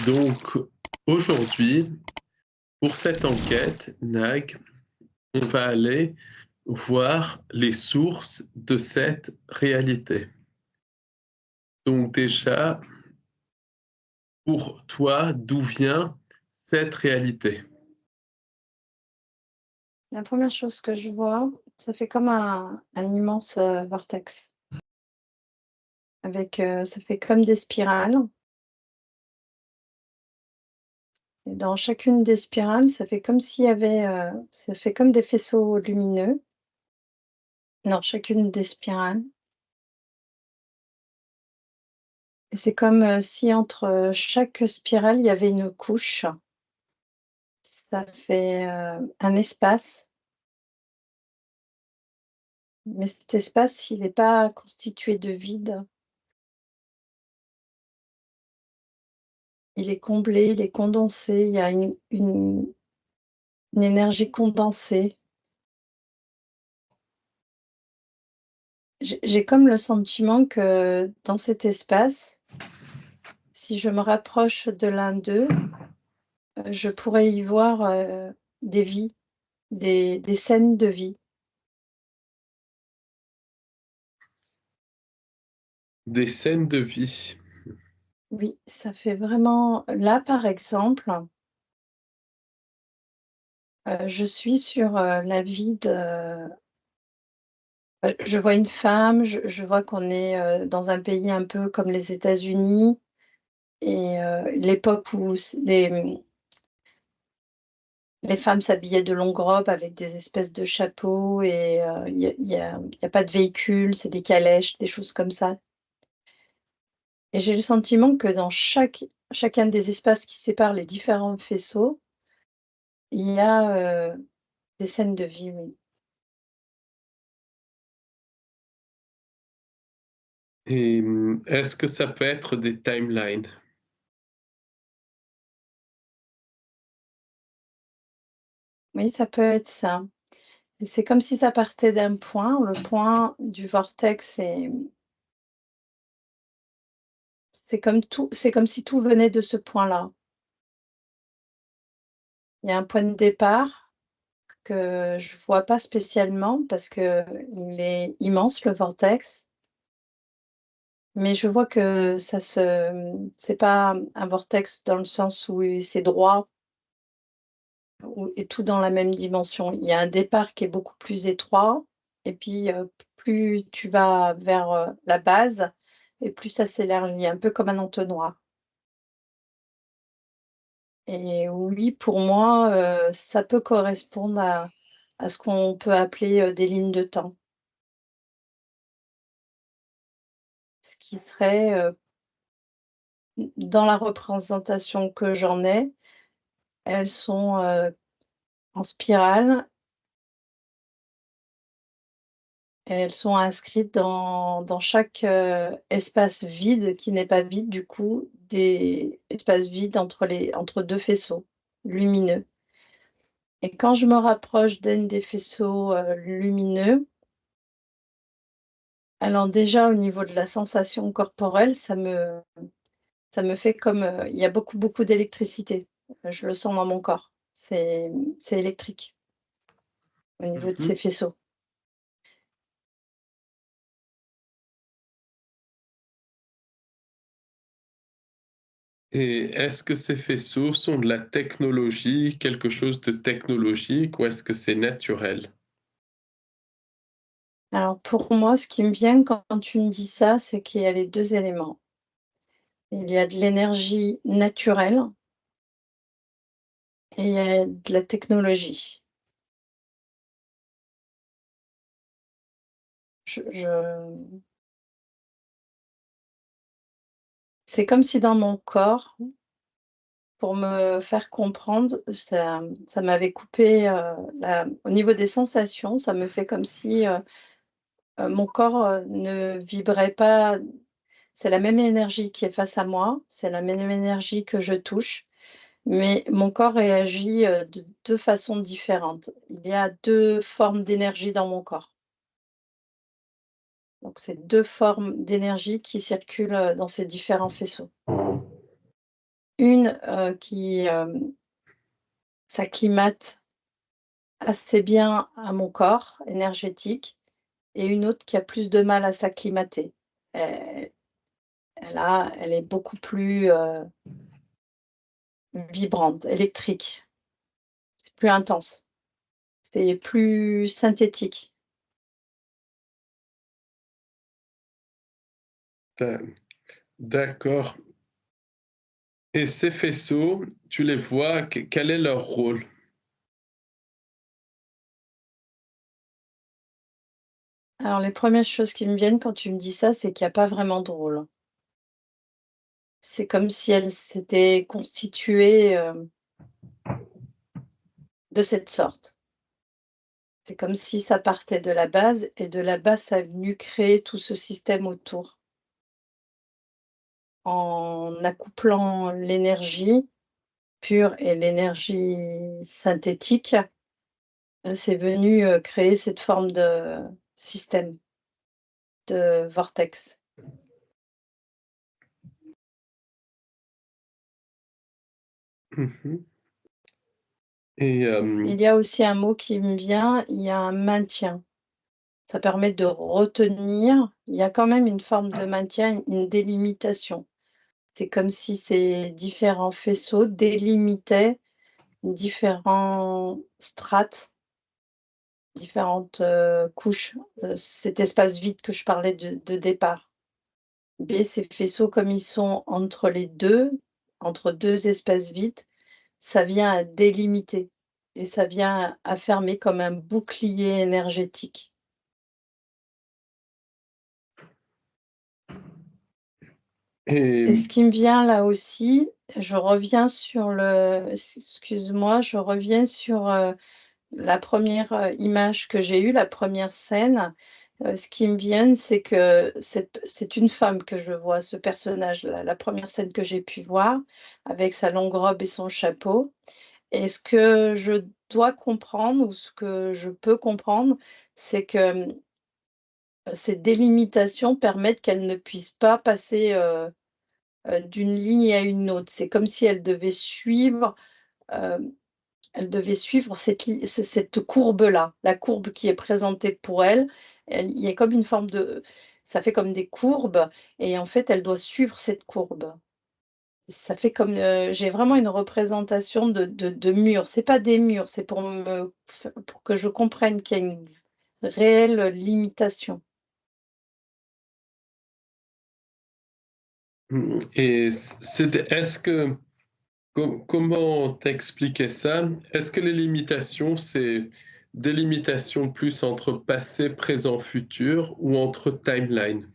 Donc, aujourd'hui, pour cette enquête, Nag, on va aller voir les sources de cette réalité. Donc déjà, pour toi, d'où vient cette réalité? La première chose que je vois, ça fait comme un immense, vortex avec, ça fait comme des spirales et dans chacune des spirales, ça fait comme s'il y avait, ça fait comme des faisceaux lumineux dans chacune des spirales et c'est comme, si entre, chaque spirale, il y avait une couche. Ça fait, un espace, mais cet espace, il n'est pas constitué de vide. Il est comblé, il est condensé, il y a une énergie condensée. J'ai comme le sentiment que dans cet espace, si je me rapproche de l'un d'eux, je pourrais y voir, des vies, des scènes de vie. Des scènes de vie. Oui, ça fait vraiment là, par exemple, je suis sur, la vie de je vois une femme, je vois qu'on est, dans un pays un peu comme les États-Unis et l'époque où les femmes s'habillaient de longues robes avec des espèces de chapeaux et il y a pas de véhicule, c'est des calèches, des choses comme ça et j'ai le sentiment que dans chacun des espaces qui séparent les différents faisceaux, il y a, des scènes de vie, oui. Et est-ce que ça peut être des timelines? Oui, ça peut être ça et c'est comme si ça partait d'un point, le point du vortex c'est comme si tout venait de ce point-là. Il y a un point de départ que je vois pas spécialement parce que il est immense le vortex, mais je vois que c'est pas un vortex dans le sens où c'est droit ou et tout dans la même dimension. Il y a un départ qui est beaucoup plus étroit et puis, plus tu vas vers, la base et plus ça s'élargit, un peu comme un entonnoir et oui, pour moi, ça peut correspondre à ce qu'on peut appeler, des lignes de temps. Ce qui serait, dans la représentation que j'en ai, elles sont, en spirale et elles sont inscrites dans chaque, espace vide qui n'est pas vide du coup, des espaces vides entre 2 faisceaux lumineux et quand je me rapproche d'un des faisceaux, lumineux, alors déjà au niveau de la sensation corporelle, ça me fait comme, il y a beaucoup, beaucoup d'électricité. Je le sens dans mon corps. C'est électrique au niveau de Mmh. ces faisceaux. Et est-ce que ces faisceaux sont de la technologie, quelque chose de technologique ou est-ce que c'est naturel? Alors pour moi, ce qui me vient quand tu me dis ça, c'est qu'il y a les 2 éléments. Il y a de l'énergie naturelle et il y a de la technologie. Je c'est comme si dans mon corps, pour me faire comprendre, ça m'avait coupé, la au niveau des sensations, ça me fait comme si, mon corps, ne vibrait pas. C'est la même énergie qui est face à moi, c'est la même énergie que je touche, mais mon corps réagit, de 2 façons différentes. Il y a 2 formes d'énergie dans mon corps. Donc c'est 2 formes d'énergie qui circulent, dans ces différents faisceaux. une qui s'acclimate assez bien à mon corps énergétique et une autre qui a plus de mal à s'acclimater. Elle elle est beaucoup plus, vibrante, électrique. C'est plus intense, c'est plus synthétique. d'a- d'accord. Et ces faisceaux, tu les vois, quel est leur rôle? Alors les premières choses qui me viennent quand tu me dis ça, c'est qu'il y a pas vraiment de rôle. C'est comme si elle s'était constituée, de cette sorte. C'est comme si ça partait de la base et de la base, ça est venu créer tout ce système autour. En accouplant l'énergie pure et l'énergie synthétique, c'est venu, créer cette forme de système, de vortex. Mhm. Et Il y a aussi un mot qui me vient, il y a un maintien. Ça permet de retenir, il y a quand même une forme de maintien, une délimitation. C'est comme si ces différents faisceaux délimitaient différents strates, différentes, couches, cet espace vide que je parlais de départ. Mais ces faisceaux, comme ils sont entre les 2, entre 2 espaces vides, ça vient à délimiter et ça vient à fermer comme un bouclier énergétique. Et ce et qui me vient là aussi, je reviens sur le excuse-moi, je reviens sur, la première image que j'ai eue, la première scène. Ce qui me vient, c'est que c'est une femme que je vois, ce personnage-là, la première scène que j'ai pu voir, avec sa longue robe et son chapeau. Et ce que je dois comprendre ou ce que je peux comprendre, c'est que, ces délimitations permettent qu'elle ne puisse pas passer, d'une ligne à une autre. C'est comme si hem, elle devait suivre cette courbe-là, la courbe qui est présentée pour elle. Il y a comme une forme de ça fait comme des courbes et en fait, elle doit suivre cette courbe. Ça fait comme, j'ai vraiment une représentation de murs. C'est pas des murs, c'est pour que je comprenne qu'il y a une réelle limitation. et est-ce que comment t'expliquer ça? Est-ce que les limitations, c'est des limitations plus entre passé, présent, futur ou entre timeline?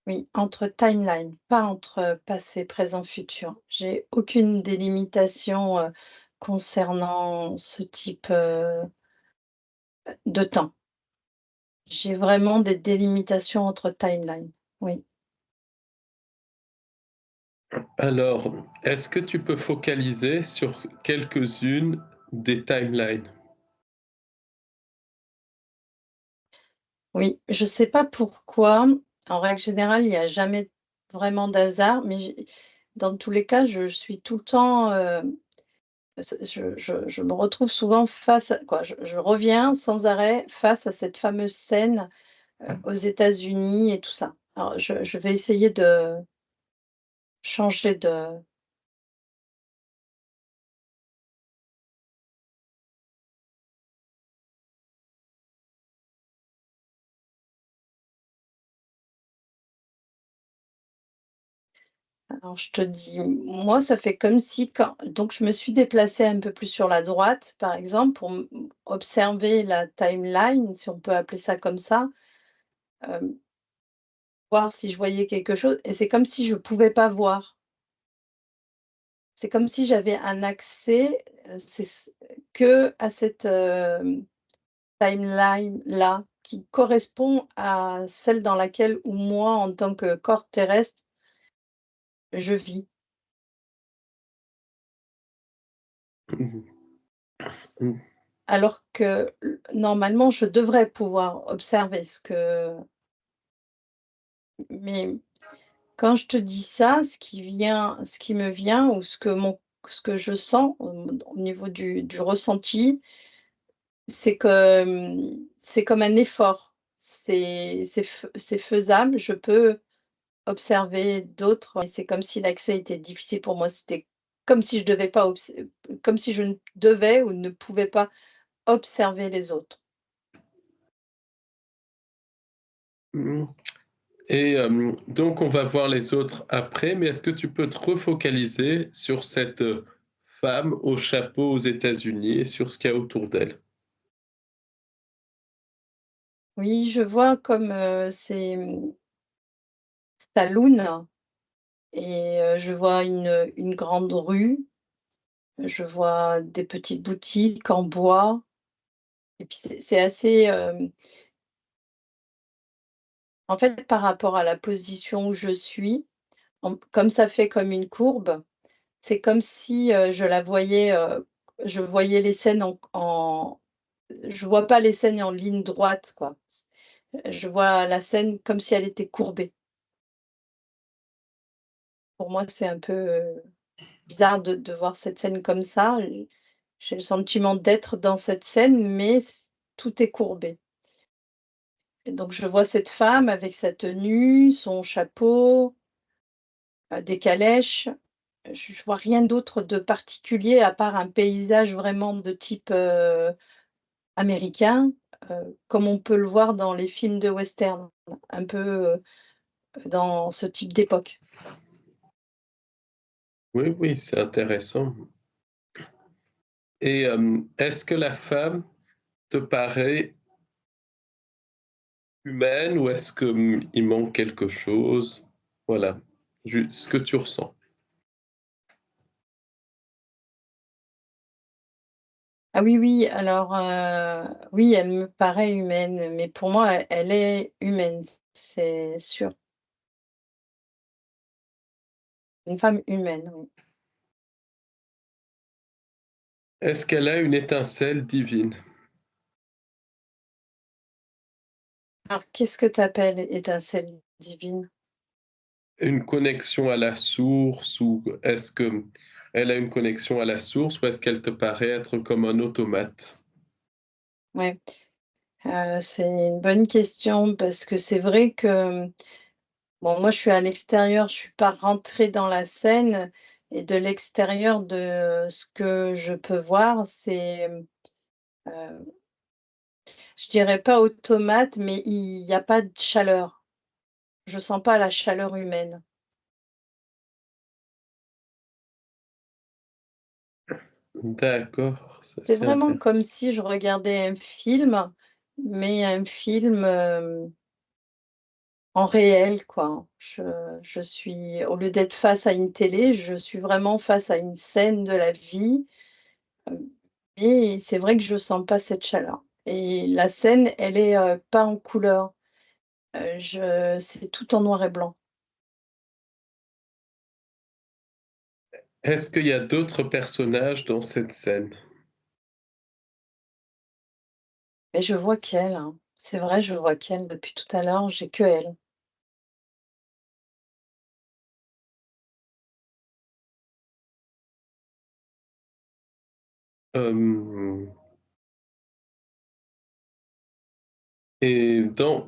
Oui, entre timeline, pas entre passé, présent, futur. J'ai aucune délimitation, concernant ce type, de temps. J'ai vraiment des délimitations entre timeline. Oui. Alors, est-ce que tu peux focaliser sur quelques-unes des timelines? Oui, je sais pas pourquoi, en règle générale, il y a jamais vraiment d'hasard, mais dans tous les cas, je suis tout le temps, je me retrouve souvent face à quoi, je reviens sans arrêt face à cette fameuse scène, aux États-Unis et tout ça. Alors je vais essayer de changer de alors je te dis, moi, ça fait comme si quand donc je me suis déplacée un peu plus sur la droite, par exemple, pour observer la timeline, si on peut appeler ça comme ça, hem, voir si je voyais quelque chose et c'est comme si je pouvais pas voir. C'est comme si j'avais un accès, c'est que à cette, timeline-là, qui correspond à celle dans laquelle où moi, en tant que corps terrestre, je vis. Mmh mh. Alors que, normalement, je devrais pouvoir observer ce que mais Quand je te dis ça, ce qui me vient ou ce que je sens au niveau du ressenti, c'est que, c'est comme un effort. C'est faisable, je peux observer d'autres, mais c'est comme si l'accès était difficile pour moi. C'était comme si je devais pas comme si je ne devais ou ne pouvais pas observer les autres. Mmh. Et donc on va voir les autres après, mais est-ce que tu peux te refocaliser sur cette, femme au chapeau aux États-Unis et sur ce qu'il y a autour d'elle? Oui, je vois comme, c'est, saloon et je vois une grande rue, je vois des petites boutiques en bois et puis c'est assez, en fait, par rapport à la position où je suis, comme ça fait comme une courbe, c'est comme si, je voyais les scènes je vois pas les scènes en ligne droite, quoi. Je vois la scène comme si elle était courbée. Pour moi, c'est un peu, bizarre de voir cette scène comme ça. J'ai le sentiment d'être dans cette scène, mais tout est courbé. Et donc je vois cette femme avec sa tenue, son chapeau, des calèches. Je vois rien d'autre de particulier à part un paysage vraiment de type, américain, comme on peut le voir dans les films de western, un peu, dans ce type d'époque. Oui, oui, c'est intéressant. Et est-ce que la femme te paraît humaine ou est-ce que, il manque quelque chose? Voilà, juste ce que tu ressens. Ah oui, oui, alors, oui, elle me paraît humaine, mais pour moi, elle est humaine, c'est sûr. Une femme humaine, oui. Est-ce qu'elle a une étincelle divine? Alors qu'est-ce que tu appelles étincelle divine? Une connexion à la source ou est-ce que elle a une connexion à la source ou est-ce qu'elle te paraît être comme un automate? Ouais, c'est une bonne question parce que c'est vrai que, bon, moi, je suis à l'extérieur, je suis pas rentrée dans la scène et de l'extérieur de ce que je peux voir, c'est, je dirais pas automate, mais il y a pas de chaleur. Je sens pas la chaleur humaine. D'accord, ça C'est c'est vraiment comme intéressant. si je regardais un film, mais un film, en réel, quoi. Je suis au lieu d'être face à une télé, je suis vraiment face à une scène de la vie, hem, et c'est vrai que je sens pas cette chaleur et la scène, elle est, pas en couleur, je c'est tout en noir et blanc. Est-ce qu'il y a d'autres personnages dans cette scène? Mais je vois qu'elle, hein. C'est vrai, je vois qu'elle depuis tout à l'heure, j'ai que elle. Hem Et dans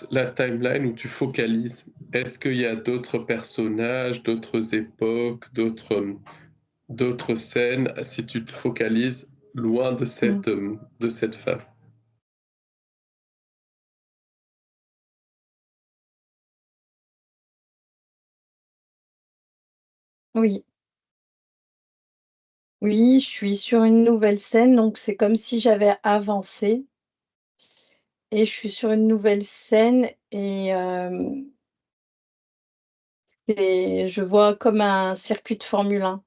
la timeline où tu focalises, est-ce qu'il y a d'autres personnages, d'autres époques, d'autres scènes, si tu te focalises loin Mmh. de cette femme? Oui, oui, je suis sur une nouvelle scène, donc c'est comme si j'avais avancé et je suis sur une nouvelle scène et je vois comme un circuit de Formule 1,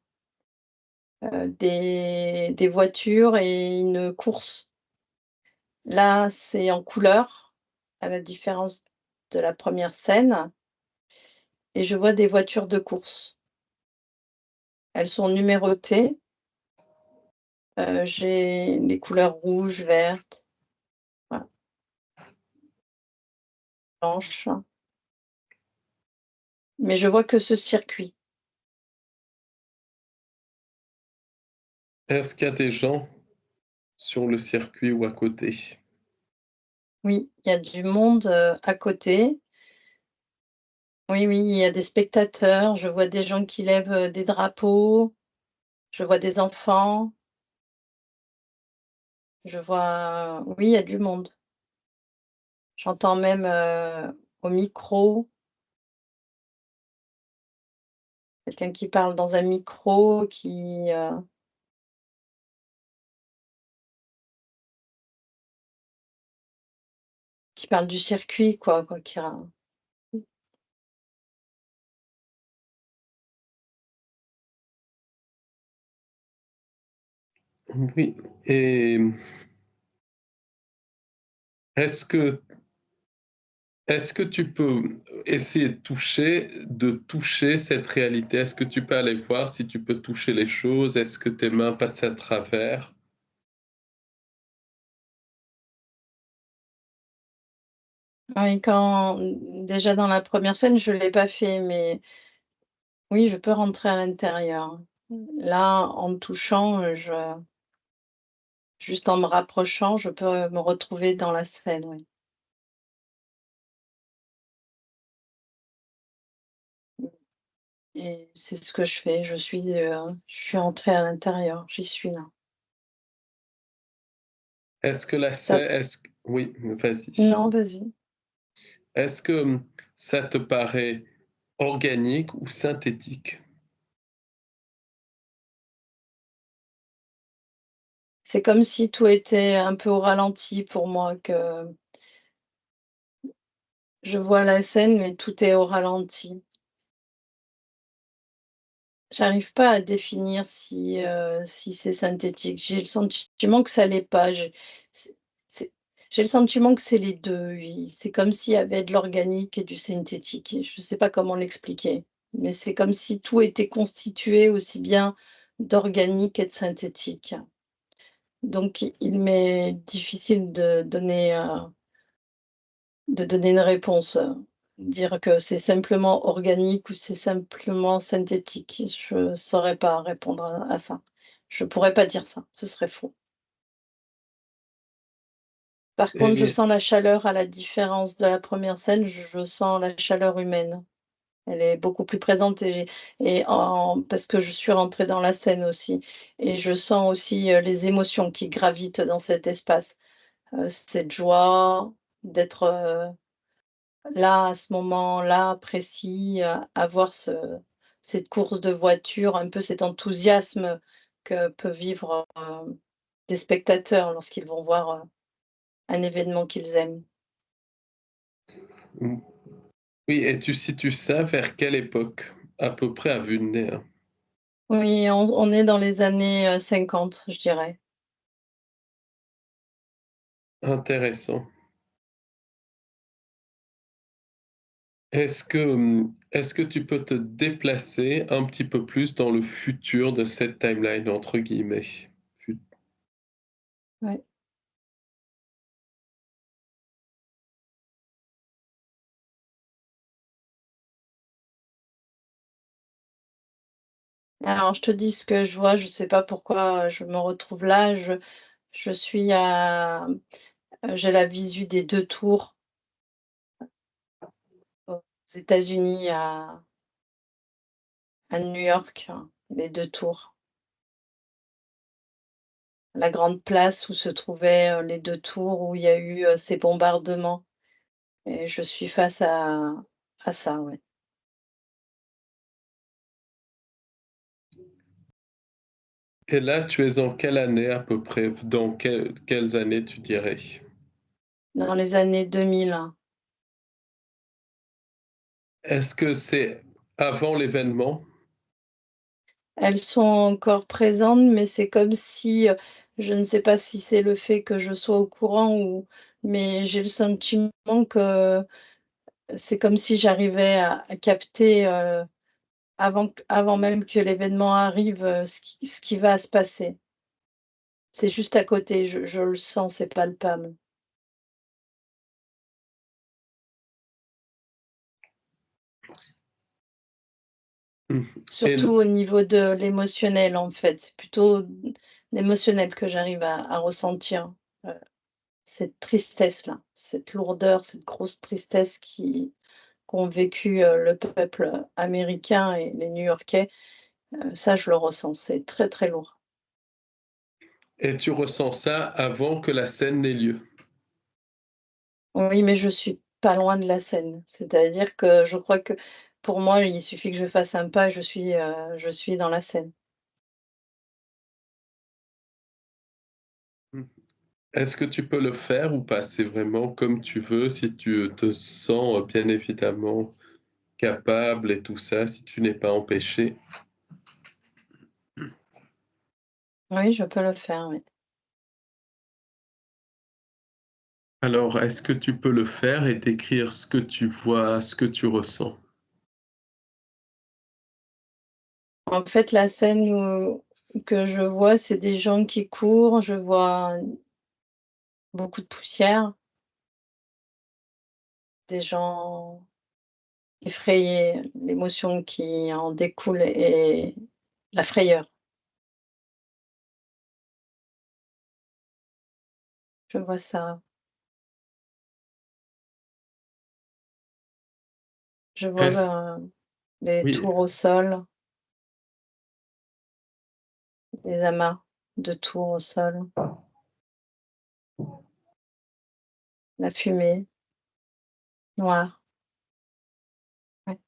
des voitures et une course. Là, c'est en couleur, à la différence de la première scène et je vois des voitures de course. Elles sont numérotées, j'ai les couleurs rouge, verte, voilà, blanche. mais je vois que ce circuit. Est-ce qu'il y a des gens sur le circuit ou à côté? Oui, il y a du monde, à côté. Oui, oui, il y a des spectateurs, je vois des gens qui lèvent, des drapeaux, je vois des enfants, je vois oui, il y a du monde. J'entends même, au micro, quelqu'un qui parle dans un micro, qui parle du circuit quoi, qui ra Oui, et est-ce que est-ce que tu peux essayer de toucher cette réalité? Est-ce que tu peux aller voir si tu peux toucher les choses? Est-ce que tes mains passent à travers? oui, déjà dans la première scène, je l'ai pas fait, mais oui, je peux rentrer à l'intérieur. Là, en me touchant, juste en me rapprochant, je peux me retrouver dans la scène, oui. Et c'est ce que je fais, je suis entrée à l'intérieur, j'y suis là. Est-ce que la Ça scè est-ce q oui, vas-y. non, vas-y. Est-ce que, ça te paraît organique ou synthétique? C'est comme si tout était un peu au ralenti pour moi, que je vois la scène, mais tout est au ralenti. J'arrive pas à définir si c'est synthétique. J'ai le sentiment que ça l'est pas. C'est c'est j'ai le sentiment que c'est les 2. Oui. C'est comme s'il y avait de l'organique et du synthétique. Et je ne sais pas comment l'expliquer, mais c'est comme si tout était constitué aussi bien d'organique et de synthétique. Donc il m'est difficile de donner une réponse, dire que c'est simplement organique ou c'est simplement synthétique. Je saurais pas répondre à ça. Je pourrais pas dire ça, ce serait faux. Par contre, je Et sens la chaleur à la différence de la première scène, je sens la chaleur humaine. Elle est beaucoup plus présente et en parce que je suis rentrée dans la scène aussi et je sens aussi, les émotions qui gravitent dans cet espace. Cette joie d'être, là, à ce moment-là précis, avoir cette course de voiture, un peu cet enthousiasme que peuvent vivre, des spectateurs lorsqu'ils vont voir, un événement qu'ils aiment. mmh, oui, et tu situes ça vers quelle époque? À peu près à vue de nez, hein? Oui, on est dans les années, 50, je dirais. Intéressant. Est-ce que tu peux te déplacer un petit peu plus dans le futur de cette «timeline» entre guillemets? Fut Ouais. Alors je te dis ce que je vois, je sais pas pourquoi, je me retrouve là. Je suis à j'ai la visu des 2 tours aux États-Unis, à New York, hein, les 2 tours. La grande place où se trouvaient, les 2 tours où il y a eu, ces bombardements et je suis face à ça, ouais. Et là, tu es en quelle année à peu près? Dans quelles années tu dirais? Dans les années 2000, hein. Est-ce que c'est avant l'événement? Elles sont encore présentes, mais c'est comme si, je ne sais pas si c'est le fait que je sois au courant mais j'ai le sentiment que c'est comme si j'arrivais à capter, avant même que l'événement arrive, ce qui va se passer. C'est juste à côté, je le sens, c'est palpable. Et Surtout au niveau de l'émotionnel, en fait. C'est plutôt l'émotionnel que j'arrive à ressentir, heu, cette tristesse-là, cette lourdeur, cette grosse tristesse qu'ont vécu, le peuple américain et les New-Yorkais, ça je le ressens, c'est très, très lourd. et tu ressens ça avant que la scène n'ait lieu? Oui, mais je suis pas loin de la scène. C'est-à-dire que je crois que pour moi, il suffit que je fasse un pas, je suis dans la scène. Mmh. Est-ce que tu peux le faire ou pas? C'est vraiment comme tu veux, si tu te sens, bien évidemment capable et tout ça, si tu n'es pas empêché. Oui, je peux le faire, oui. Alors, est-ce que tu peux le faire et décrire ce que tu vois, ce que tu ressens? En fait, la scène que je vois, c'est des gens qui courent, je vois beaucoup de poussière, des gens effrayés, l'émotion qui en découle est la frayeur. Je vois ça. Je vois, Est-ce les oui, tours au sol, les amas de tours au sol, la fumée noire. Ouais.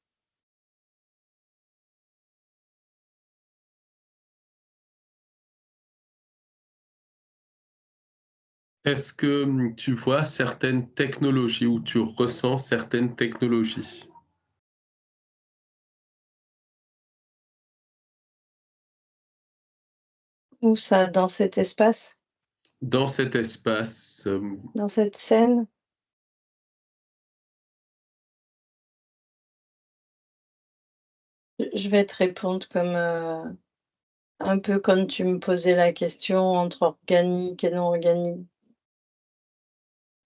est-ce que, tu vois certaines technologies ou tu ressens certaines technologies? Où ça? Dans cet espace? Dans cet espace, Dans cette scène? Je vais te répondre comme, un peu comme tu me posais la question entre organique et non organique.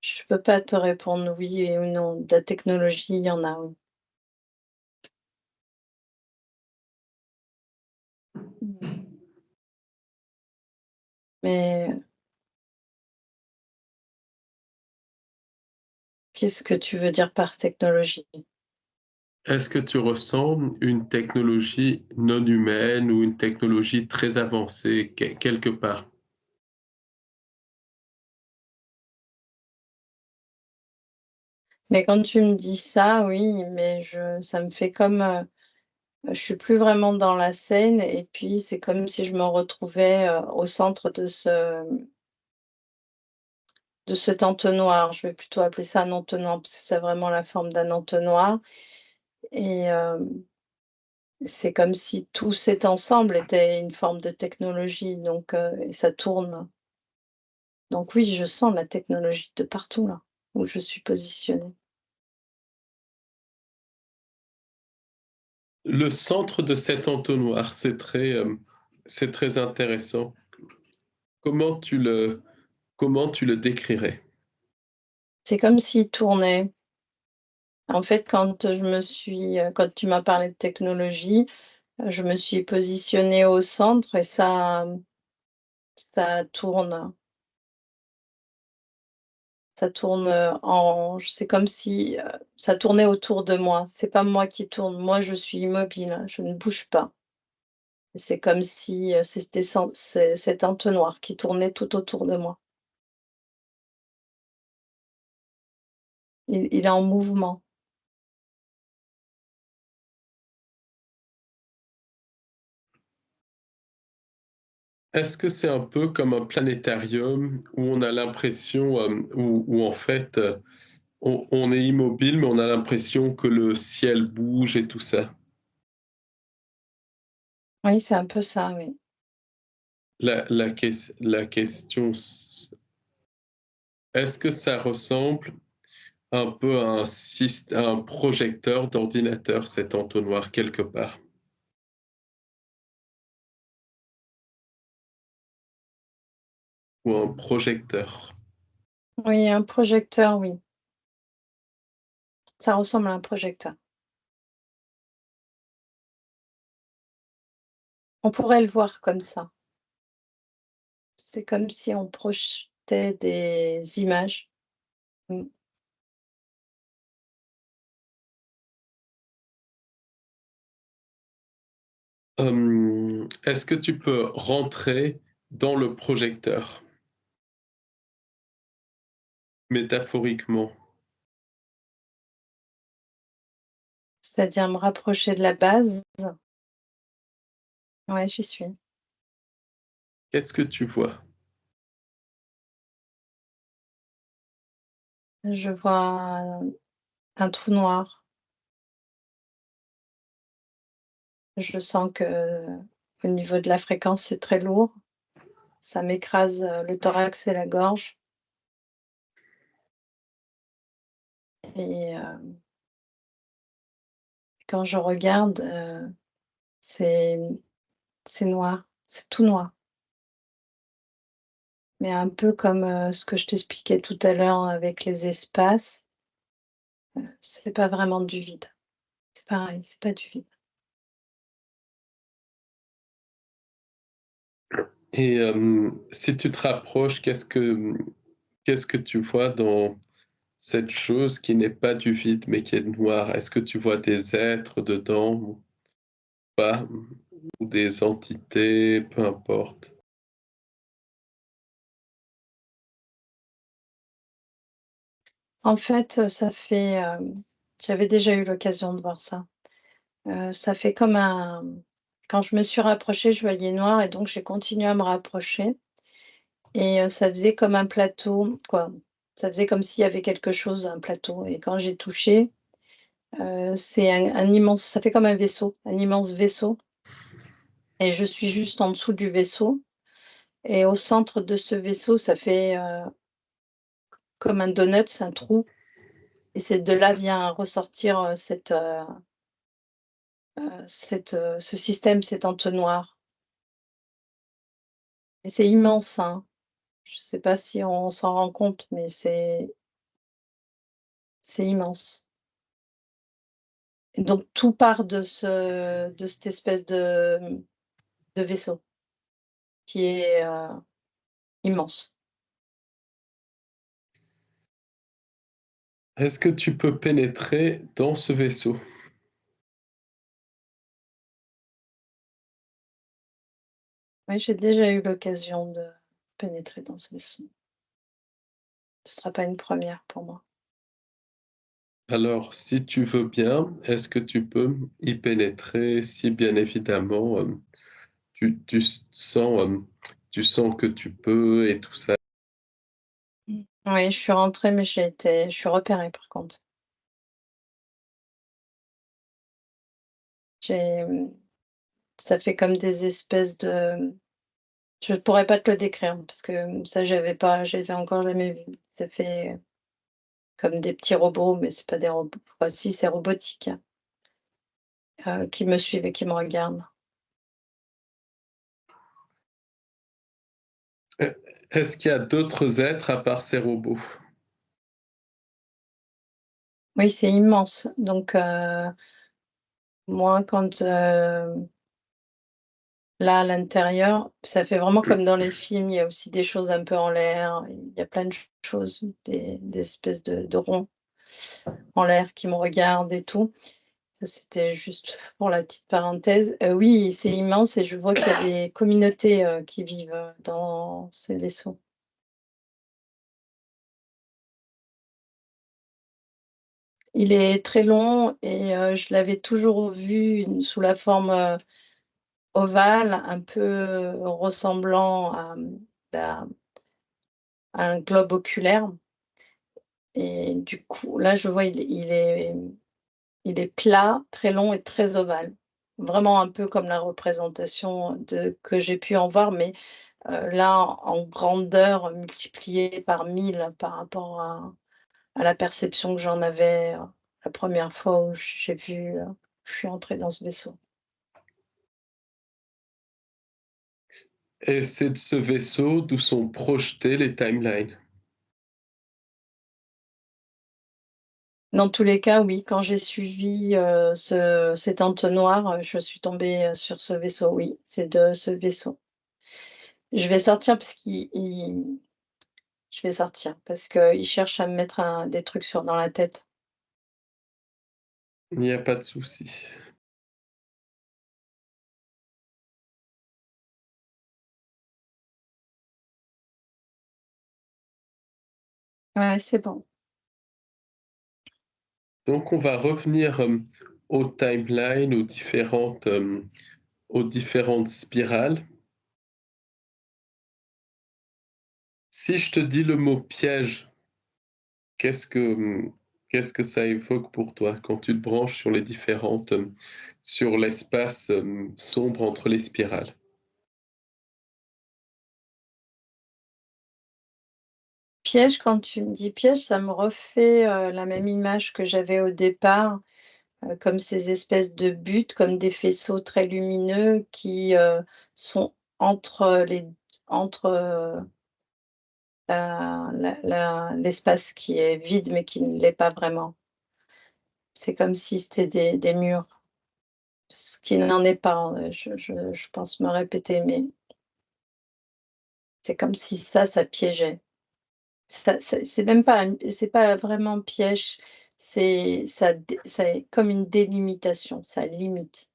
Je peux pas te répondre oui et ou non. De la technologie, il y en a, oui. Mmh. Mais qu'est-ce que tu veux dire par technologie? est-ce que tu ressens une technologie non humaine ou une technologie très avancée quelque part? Mais quand tu me dis ça, oui, mais ça me fait comme, je suis plus vraiment dans la scène et puis c'est comme si je me retrouvais, au centre de cet entonnoir. Je vais plutôt appeler ça un entonnoir parce que ça a vraiment la forme d'un entonnoir et c'est comme si tout cet ensemble était une forme de technologie donc et ça tourne. Donc oui, je sens la technologie de partout là, où je suis positionnée. Le centre de cet entonnoir, c'est très intéressant. Comment comment tu le décrirais? C'est comme s'il tournait. En fait, quand tu m'as parlé de technologie, je me suis positionnée au centre et ça tourne. Ça tourne, c'est comme si, ça tournait autour de moi. C'est pas moi qui tourne. Moi, je suis immobile, hein, je ne bouge pas. C'est comme si, c'est cet entonnoir qui tournait tout autour de moi. Il est en mouvement. Est-ce que c'est un peu comme un planétarium où on a l'impression, où en fait, on est immobile, mais on a l'impression que le ciel bouge et tout ça? Oui, c'est un peu ça, oui. La question, est-ce que ça ressemble un peu à à un projecteur d'ordinateur, cet entonnoir, quelque part? Ou un projecteur? Oui, un projecteur, oui. Ça ressemble à un projecteur. On pourrait le voir comme ça. C'est comme si on projetait des images. Mmh. Est-ce que tu peux rentrer dans le projecteur? Métaphoriquement. C'est-à-dire me rapprocher de la base. Ouais, j'y suis. Qu'est-ce que tu vois? Je vois un trou noir. Je sens que au niveau de la fréquence, c'est très lourd. Ça m'écrase, le thorax et la gorge et quand je regarde, c'est c'est noir, c'est tout noir. Mais un peu comme, ce que je t'expliquais tout à l'heure avec les espaces, c'est pas vraiment du vide. C'est pareil, c'est pas du vide. Et si tu te rapproches, qu'est-ce que tu vois dans cette chose qui n'est pas du vide, mais qui est noire? Est-ce que tu vois des êtres dedans ou pas? Ou des entités, peu importe? En fait, j'avais déjà eu l'occasion de voir ça. Ça fait comme un quand je me suis rapprochée, je voyais noir et donc j'ai continué à me rapprocher et ça faisait comme un plateau, quoi. Ça faisait comme s'il y avait quelque chose, un plateau et quand j'ai touché, c'est un immense ça fait comme un vaisseau, un immense vaisseau et je suis juste en dessous du vaisseau et au centre de ce vaisseau, ça fait, comme un donut, un trou et c'est de là vient ressortir, ce système, cet entonnoir et c'est immense, hein. Je sais pas si on s'en rend compte, mais c'est immense. Et donc tout part de cette espèce de vaisseau qui est, immense. Est-ce que tu peux pénétrer dans ce vaisseau? Oui, j'ai déjà eu l'occasion de pénétrer dans ce vaisseau. Ce sera pas une première pour moi. Alors, si tu veux bien, est-ce que tu peux y pénétrer si bien évidemment, tu sens que tu peux et tout ça? Mmh. Oui, je suis rentrée, mais je suis repérée par contre. J'ai, ça fait comme des espèces de je pourrais pas te le décrire parce que ça j'avais encore jamais vu. Ça fait comme des petits robots, mais c'est pas des robots. Enfin si, c'est robotique, qui me suivent et qui me regardent. Est est-ce qu'il y a d'autres êtres à part ces robots? Oui, c'est immense. Donc, moi, quand, là, à l'intérieur, ça fait vraiment comme dans les films, il y a aussi des choses un peu en l'air, il y a plein de choses, des espèces de ronds en l'air qui me regardent et tout. Ça, c'était juste pour la petite parenthèse. Oui, c'est immense et je vois qu'il y a des communautés, qui vivent, dans ces vaisseaux. Il est très long et je l'avais toujours vu sous la forme, ovale, un peu ressemblant à un globe oculaire et du coup, là, je vois, il est plat, très long et très ovale. Vraiment un peu comme la représentation que j'ai pu en voir, mais là, en grandeur multipliée par 1000 par rapport à la perception que j'en avais, la première fois où j'ai vu, je suis entrée dans ce vaisseau. Et c'est de ce vaisseau d'où sont projetées les timelines. Dans tous les cas, oui, quand j'ai suivi, cet entonnoir, je suis tombée, sur ce vaisseau, oui, c'est de ce vaisseau. Je vais sortir parce qu'il je vais sortir parce qu'il cherche à me mettre des trucs dans la tête. Il n'y a pas de souci. Ouais, c'est bon. Donc on va revenir, aux timelines, aux différentes spirales. Si je te dis le mot piège, qu'est-ce que, qu'est-ce que ça évoque pour toi quand tu te branches sur sur l'espace, sombre entre les spirales? Piège, quand tu me dis piège, ça me refait, la même image que j'avais au départ, comme ces espèces de buttes, comme des faisceaux très lumineux qui, sont entre l'espace qui est vide, mais qui ne l'est pas vraiment. C'est comme si c'était des murs, ce qui n'en est pas, je pense me répéter, mais c'est comme si ça piégeait. C'est même pas c'est pas vraiment piège, c'est comme une délimitation, ça limite.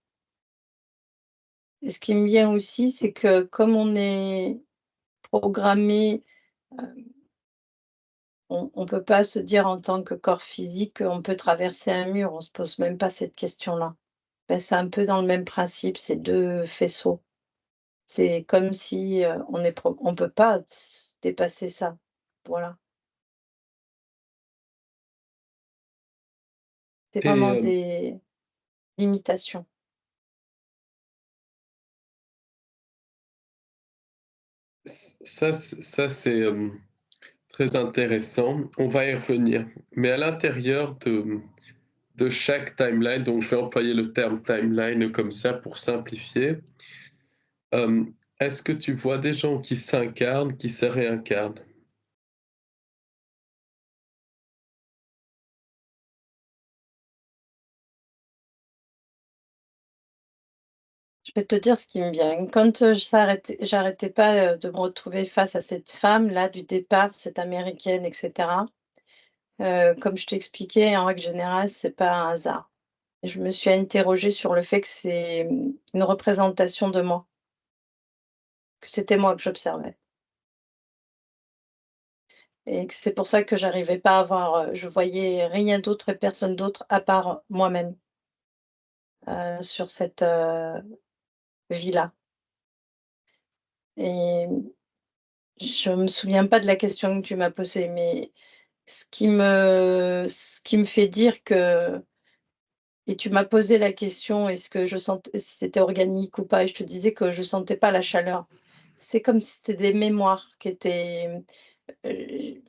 Et ce qui me vient aussi, c'est que comme on est programmé, heu, on peut pas se dire en tant que corps physique qu'on peut traverser un mur, on se pose même pas cette question-là. Ben, c'est un peu dans le même principe, ces 2 faisceaux. C'est comme si, on peut pas dépasser ça. Voilà, c'est Et vraiment des limitations. ça c'est, très intéressant. On va y revenir. Mais à l'intérieur de chaque timeline, donc je vais employer le terme timeline comme ça pour simplifier. Est-ce que tu vois des gens qui s'incarnent, qui se réincarnent? Je vais te dire ce qui me vient. Quand, j'arrêtais pas, de me retrouver face à cette femme-là du départ, cette américaine et cetera, comme je t'expliquais, en règle générale, c'est pas un hasard. Et je me suis interrogée sur le fait que c'est, une représentation de moi, que c'était moi que j'observais et que c'est pour ça que j'arrivais pas à voir, je voyais rien d'autre et personne d'autre à part moi-même, sur cette, vie-là et je me souviens pas de la question que tu m'as posée, mais ce qui me fait dire que et tu m'as posé la question, est-ce que je sentais si c'était organique ou pas et je te disais que je sentais pas la chaleur. C'est comme si c'était des mémoires qui étaient, heu,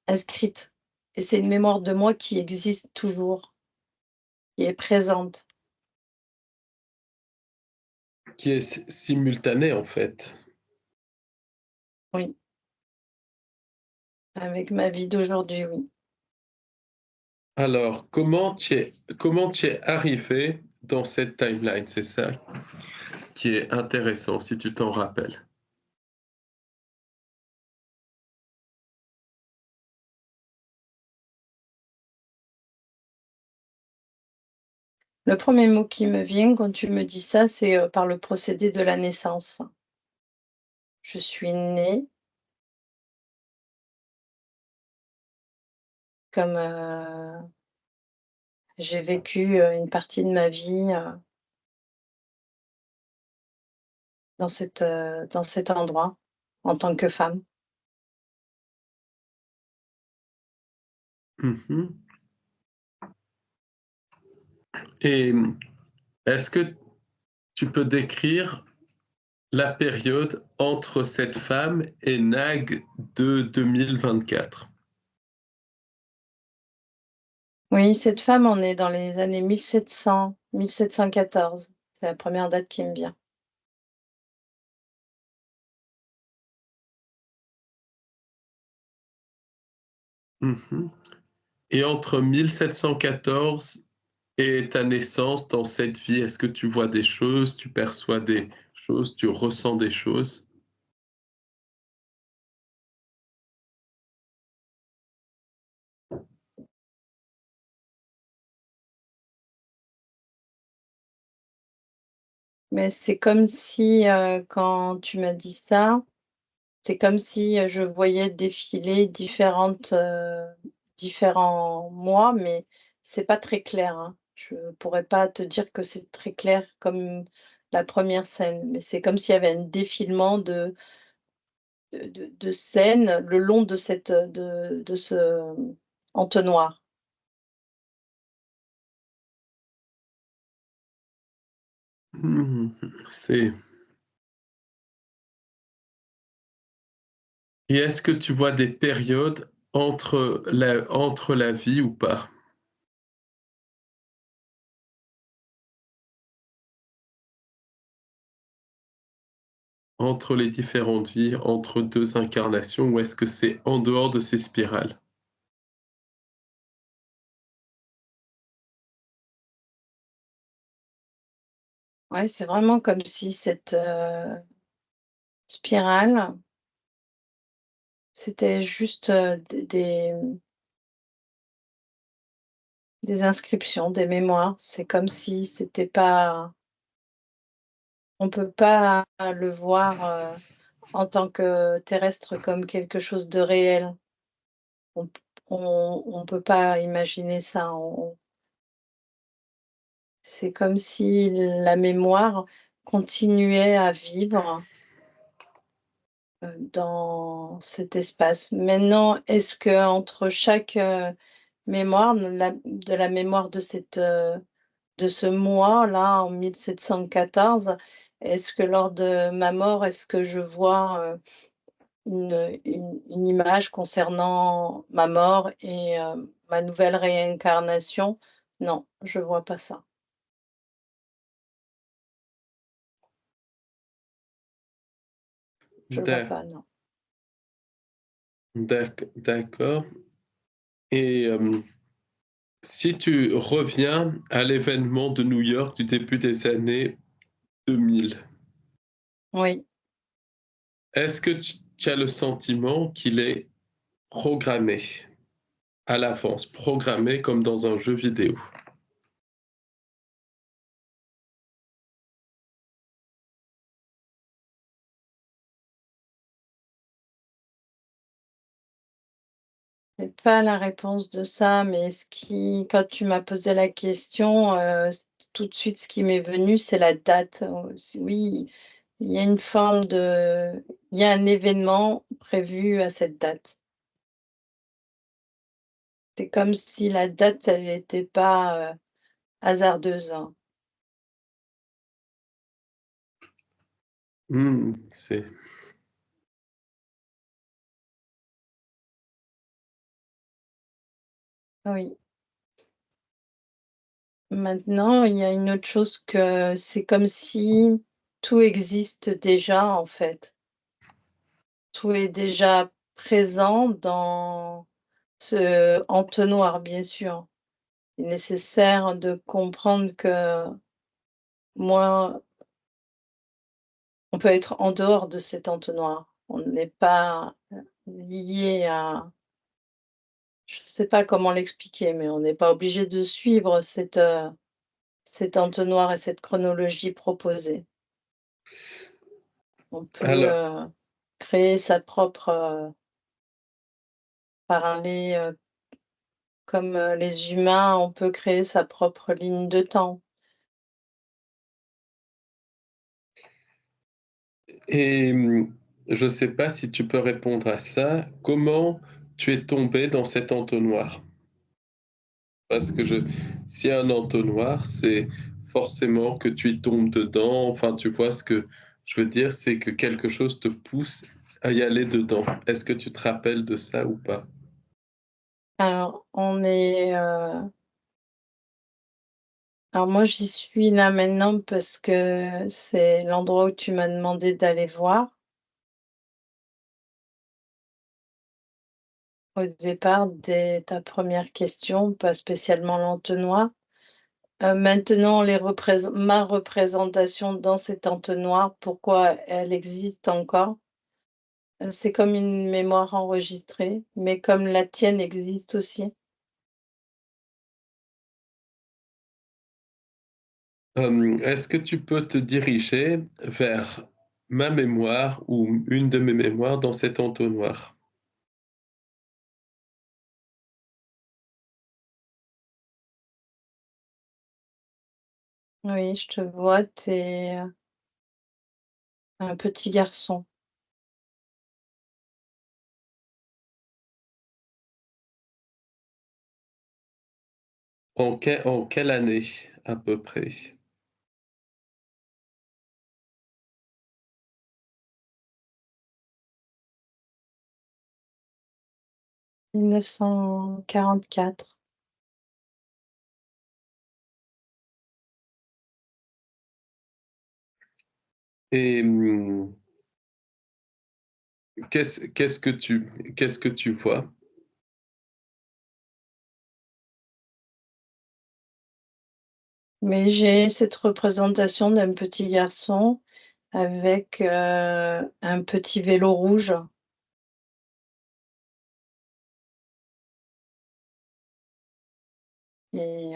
inscrites et c'est une mémoire de moi qui existe toujours, qui est présente. Qui est simultané en fait. Oui, avec ma vie d'aujourd'hui, oui. Alors, comment tu es arrivé dans cette timeline? C'est ça qui est intéressant, si tu t'en rappelles. Le premier mot qui me vient quand tu me dis ça, c'est, par le procédé de la naissance. Je suis née comme, j'ai vécu, une partie de ma vie, dans cet endroit, en tant que femme. Mmh. Et est-ce que tu peux décrire la période entre cette femme et Nag de 2024? Oui, cette femme, on est dans les années 1700-1714. C'est la première date qui me vient. Mmh. Et entre 1714 et ta naissance dans cette vie, est-ce que tu vois des choses, tu perçois des choses, tu ressens des choses? Mais c'est comme si, quand tu m'as dit ça, c'est comme si, je voyais défiler différents mois, mais c'est pas très clair, hein. Je pourrais pas te dire que c'est très clair comme la première scène, mais c'est comme s'il y avait un défilement de scènes le long de ce entonnoir. Mmh, c'est et est-ce que tu vois des périodes entre la vie ou pas? Entre les différentes vies, entre 2 incarnations ou est-ce que c'est en dehors de ces spirales? Ouais, c'est vraiment comme si cette, spirale, c'était juste, des inscriptions, des mémoires. C'est comme si c'était pas on peut pas le voir, en tant que terrestre comme quelque chose de réel. On p on peut pas imaginer ça. C'est comme si la mémoire continuait à vivre, dans cet espace. Maintenant, est-ce qu'entre chaque, mémoire, de la mémoire de ce mois-là, en 1714, est-ce que lors de ma mort, est-ce que je vois, une image concernant ma mort et ma nouvelle réincarnation? Non, je vois pas ça. Je le vois D'ac pas, non. d'accord et si tu reviens à l'événement de New York du début des années 2000, Oui. est-ce que tu as le sentiment qu'il est programmé à l'avance, programmé comme dans un jeu vidéo? J'ai pas la réponse de ça, mais quand tu m'as posé la question, tout de suite, ce qui m'est venu, c'est la date. Oui, il y a une forme de il y a un événement prévu à cette date. C'est comme si la date, elle n'était pas, hasardeuse, hein. C'est Oui. Maintenant, il y a une autre chose que c'est comme si tout existe déjà, en fait. Tout est déjà présent dans ce entonnoir, bien sûr. Il est nécessaire de comprendre que moi, on peut être en dehors de cet entonnoir. On n'est pas, lié à je ne sais pas comment l'expliquer, mais on n'est pas obligé de suivre cet entonnoir et cette chronologie proposée. On peut, alors créer sa propre, parler, comme, les humains, on peut créer sa propre ligne de temps. et je ne sais pas si tu peux répondre à ça. Comment tu es tombé dans cet entonnoir? Parce que s'il y a un entonnoir, c'est forcément que tu y tombes dedans. Enfin, tu vois ce que je veux dire, c'est que quelque chose te pousse à y aller dedans. Est-ce que tu te rappelles de ça ou pas? Alors alors moi j'y suis là maintenant parce que c'est l'endroit où tu m'as demandé d'aller voir au départ, dès ta première question, pas spécialement l'entonnoir. Maintenant, ma représentation dans cet entonnoir, pourquoi elle existe encore? C'est comme une mémoire enregistrée, mais comme la tienne existe aussi. Est-ce que tu peux te diriger vers ma mémoire ou une de mes mémoires dans cet entonnoir? Oui, je te vois, tu es, un petit garçon. En quelle année à peu près? 1944. Et qu'est-ce que tu vois? Mais j'ai cette représentation d'un petit garçon avec, un petit vélo rouge et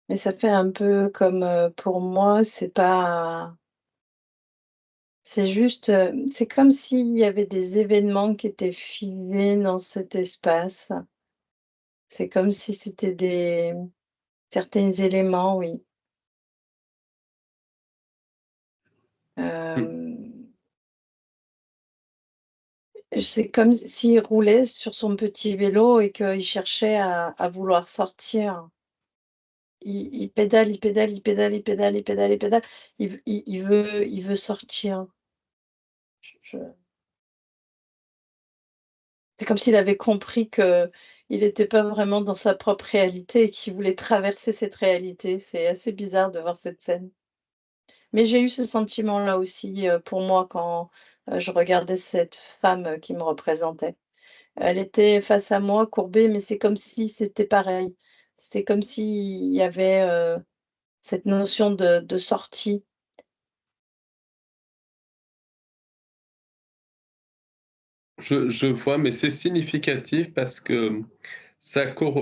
mais ça fait un peu comme, pour moi, c'est juste, c'est comme s'il y avait des événements qui étaient figés dans cet espace. C'est comme si c'était des certains éléments, oui. Mmh. Hem, c'est comme s'il roulait sur son petit vélo et qu'il cherchait à vouloir sortir. Il pédale, il pédale, il pédale, il pédale, il pédale, il pédale. Il veut sortir. Je C'est comme s'il avait compris qu'il n'était pas vraiment dans sa propre réalité et qu'il voulait traverser cette réalité. C'est assez bizarre de voir cette scène. Mais j'ai eu ce sentiment-là aussi, pour moi quand, je regardais cette femme, qui me représentait. Elle était face à moi courbée, mais c'est comme si c'était pareil. C'est comme s'il y avait, cette notion de sortie. Je vois, mais c'est significatif parce que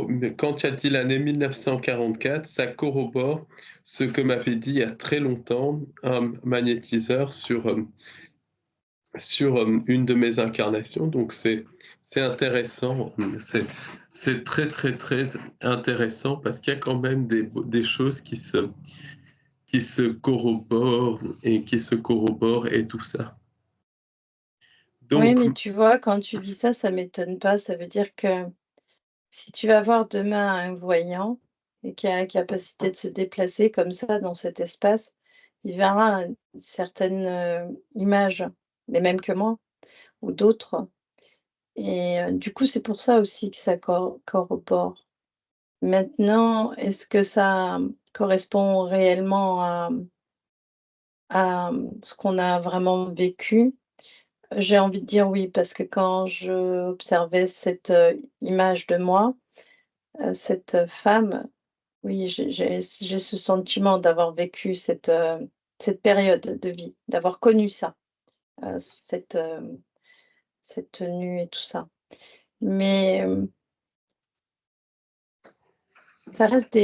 mais quand tu as dit l'année 1944, ça corrobore ce que m'avait dit il y a très longtemps un magnétiseur sur, une de mes incarnations, donc c'est intéressant, c'est très, très, très intéressant parce qu'il y a quand même des choses qui se corroborent et tout ça. Oui, Donc mais tu vois, quand tu dis ça, ça m'étonne pas. Ça veut dire que si tu vas voir demain un voyant et qui a la capacité de se déplacer comme ça dans cet espace, il verra certaines, images, les mêmes que moi ou d'autres et du coup, c'est pour ça aussi que ça corrobore. Maintenant, est-ce que ça correspond réellement à ce qu'on a vraiment vécu? J'ai envie de dire oui, parce que quand je observais cette, image de moi, cette femme, oui, j'ai ce sentiment d'avoir vécu cette période de vie, d'avoir connu ça, cette tenue et tout ça. Mais, ça reste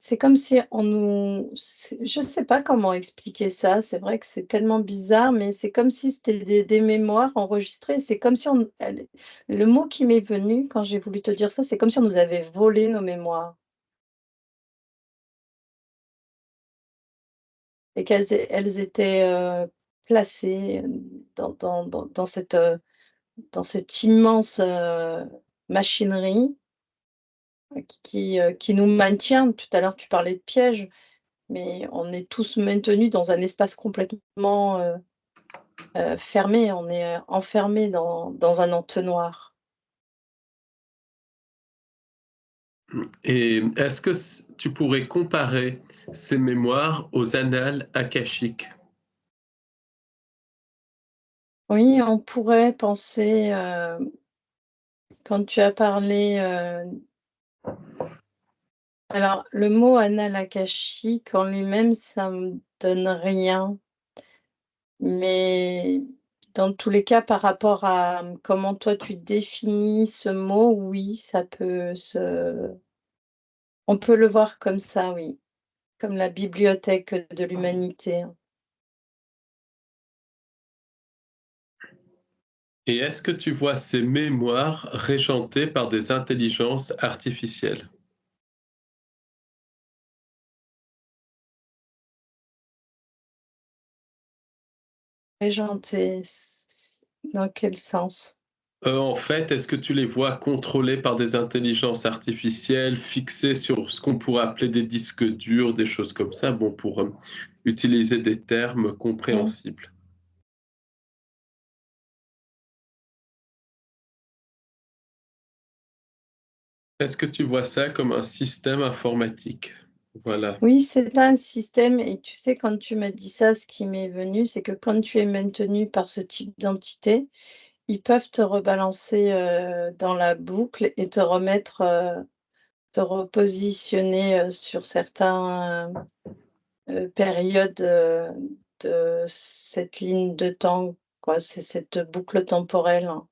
c'est comme si on nous je sais pas comment expliquer ça, c'est vrai que c'est tellement bizarre, mais c'est comme si c'était des mémoires enregistrées. C'est comme si on elle le mot qui m'est venu quand j'ai voulu te dire ça, c'est comme si on nous avait volé nos mémoires et elles étaient, placées, dans cette immense, machinerie, qui nous maintient. Tout à l'heure, tu parlais de piège, mais on est tous maintenus dans un espace complètement, fermé. On est, enfermés dans un entonnoir. Et est-ce que tu pourrais comparer ces mémoires aux annales akashiques? Oui, on pourrait penser, quand tu as parlé, alors le mot annales akashique en lui-même, ça me donne rien, mais dans tous les cas, par rapport à, comment toi tu définis ce mot, oui, ça peut se on peut le voir comme ça, oui, comme la bibliothèque de l'humanité, hein. Et est-ce que tu vois ces mémoires régentées par des intelligences artificielles? Régenté, dans quel sens? En fait, est-ce que tu les vois contrôlées par des intelligences artificielles, fixées sur ce qu'on pourrait appeler des disques durs, des choses comme ça, bon, pour, utiliser des termes Mmh. compréhensibles? Est-ce que tu vois ça comme un système informatique? Voilà. Oui, c'est un système et tu sais, quand tu m'as dit ça, ce qui m'est venu, c'est que quand tu es maintenu par ce type d'entité, ils peuvent te rebalancer, dans la boucle et te remettre, te repositionner, sur certains, périodes, de cette ligne de temps, quoi. C'est cette boucle temporelle, hein.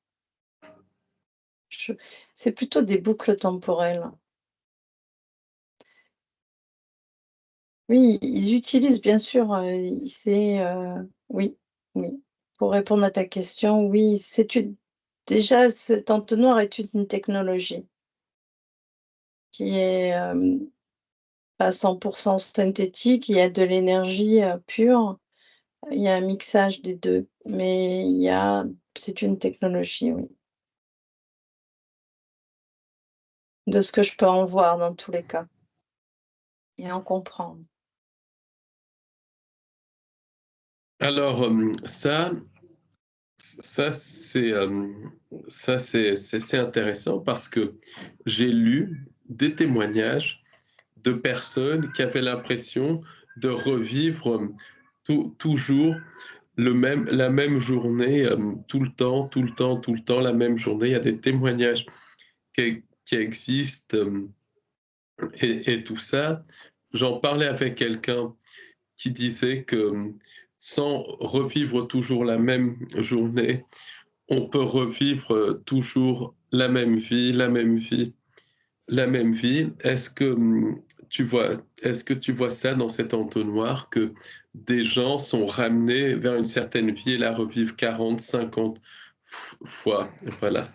Je c'est plutôt des boucles temporelles. Oui, ils utilisent bien sûr, oui, oui. Pour répondre à ta question, oui, c'est une déjà cet entonnoir est une technologie qui est, pas 100 synthétique, il y a de l'énergie, pure, il y a un mixage des 2, mais c'est une technologie, oui, de ce que je peux en voir dans tous les cas et en comprendre. Alors, ça c'est, c'est intéressant parce que j'ai lu des témoignages de personnes qui avaient l'impression de revivre, toujours la même journée, tout le temps, tout le temps, tout le temps, la même journée. Il y a des témoignages qui existent, et tout ça. J'en parlais avec quelqu'un qui disait que, sans revivre toujours la même journée, on peut revivre, toujours la même vie, la même vie, la même vie. Est-ce que tu vois ça dans cet entonnoir, que des gens sont ramenés vers une certaine vie et la revivent 40, 50 fois? Voilà.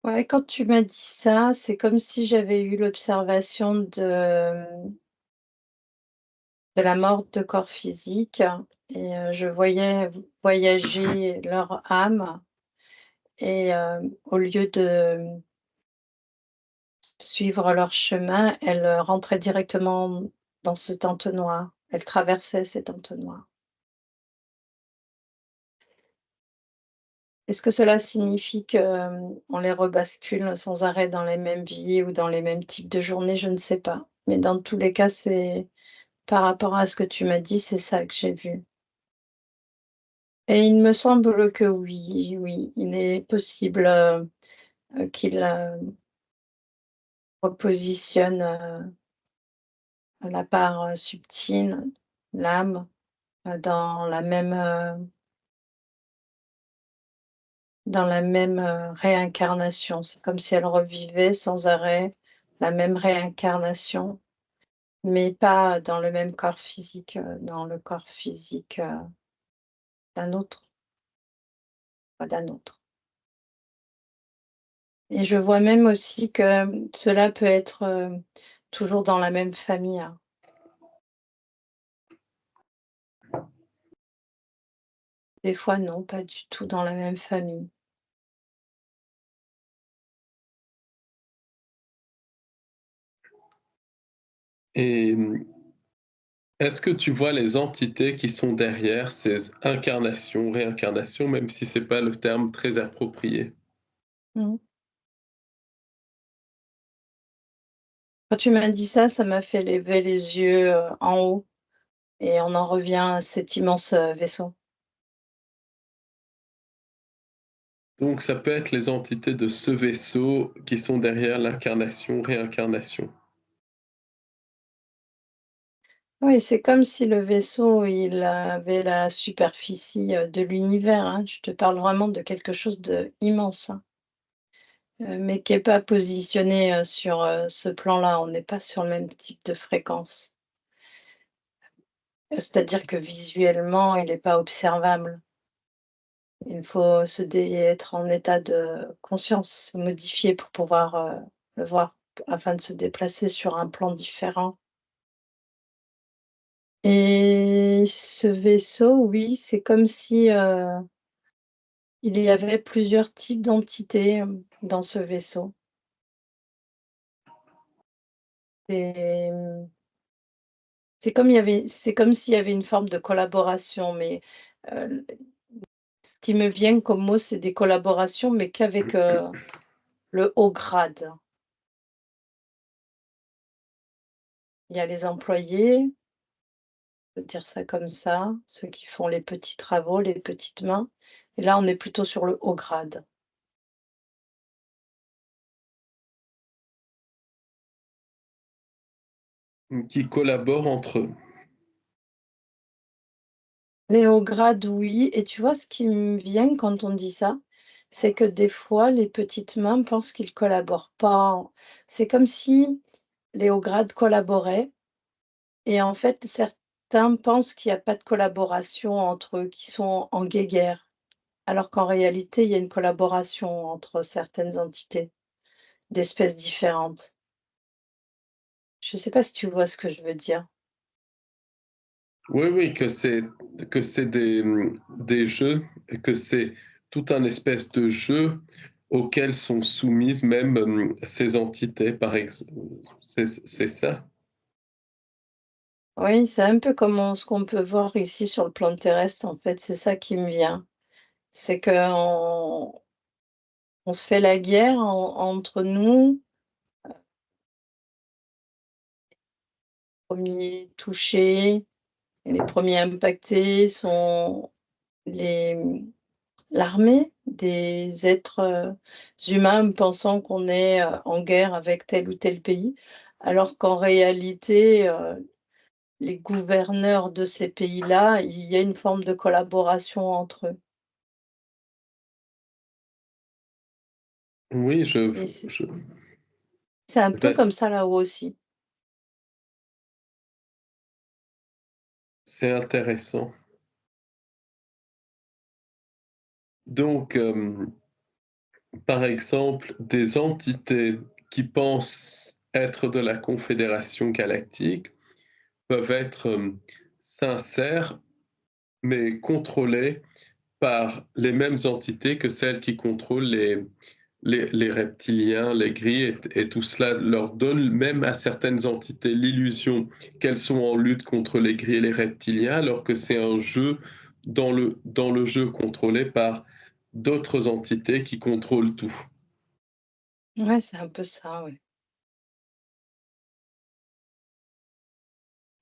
Ouais, quand tu m'as dit ça, c'est comme si j'avais eu l'observation de la mort de corps physique et je voyais voyager leur âme et au lieu de suivre leur chemin, elles, rentraient directement dans cet entonnoir. Elles traversaient cet entonnoir. Est-ce que cela signifie qu'on les rebascule sans arrêt dans les mêmes vies ou dans les mêmes types de journées? Je ne sais pas. Mais dans tous les cas, c'est par rapport à ce que tu m'as dit, c'est ça que j'ai vu. Et il me semble que oui, oui, il est possible, qu'il, repositionne, la part, subtile, l'âme, dans la même, réincarnation. C'est comme si elle revivait sans arrêt la même réincarnation, mais pas dans le même corps physique, dans le corps physique, d'un autre, pas d'un autre. Et je vois même aussi que cela peut être, toujours dans la même famille, hein. Des fois non, pas du tout dans la même famille. Et est-ce que tu vois les entités qui sont derrière ces incarnations, réincarnations, même si c'est pas le terme très approprié? Mmh. Quand tu m'as dit ça, ça m'a fait lever les yeux, en haut et on en revient à cet immense, vaisseau. Donc ça peut être les entités de ce vaisseau qui sont derrière l'incarnation, réincarnation. Oui, c'est comme si le vaisseau, il avait la superficie, de l'univers, hein. Je te parle vraiment de quelque chose d'immense, hein, mais qui est pas positionné, sur, ce plan-là. On n'est pas sur le même type de fréquence. C'est-à-dire que visuellement, il est pas observable. Il faut être en état de conscience, se modifier pour pouvoir, le voir, afin de se déplacer sur un plan différent. Et ce vaisseau, oui, c'est comme si, il y avait plusieurs types d'entités, dans ce vaisseau. Et c'est comme s'il y avait une forme de collaboration, mais, heu, ce qui me vient comme mot, c'est des collaborations, mais qu'avec, le haut grade. Il y a les employés, on peut dire ça comme ça, ceux qui font les petits travaux, les petites mains, et là, on est plutôt sur le haut grade. Qui collaborent entre eux. Les hauts grades, oui, et tu vois, ce qui me vient quand on dit ça, c'est que des fois, les petites mains pensent qu'ils collaborent pas. C'est comme si les hauts grades collaboraient et en fait, certains pensent qu'il y a pas de collaboration entre eux, qu'ils sont en guéguerre, alors qu'en réalité, il y a une collaboration entre certaines entités, d'espèces différentes. Je sais pas si tu vois ce que je veux dire? Oui, oui, que c'est des jeux et que c'est tout un espèce de jeu auquel sont soumises même, ces entités par exemple. C'est ça? Oui, c'est un peu comme ce qu'on peut voir ici sur le plan terrestre, en fait, c'est ça qui me vient. C'est qu'on se fait la guerre entre nous. Premiers touchés et les premiers impactés sont les l'armée des êtres, humains pensant qu'on est, en guerre avec tel ou tel pays, alors qu'en réalité, les gouverneurs de ces pays-là, il y a une forme de collaboration entre eux Oui, et c'est je c'est un peu bah, comme ça là-haut aussi. c'est intéressant. Donc, par exemple, des entités qui pensent être de la Confédération galactique peuvent être, sincères, mais contrôlées par les mêmes entités que celles qui contrôlent les reptiliens, les gris et tout cela leur donne même à certaines entités l'illusion qu'elles sont en lutte contre les gris et les reptiliens, alors que c'est un jeu dans le jeu contrôlé par d'autres entités qui contrôlent tout. Ouais, c'est un peu ça, ouais.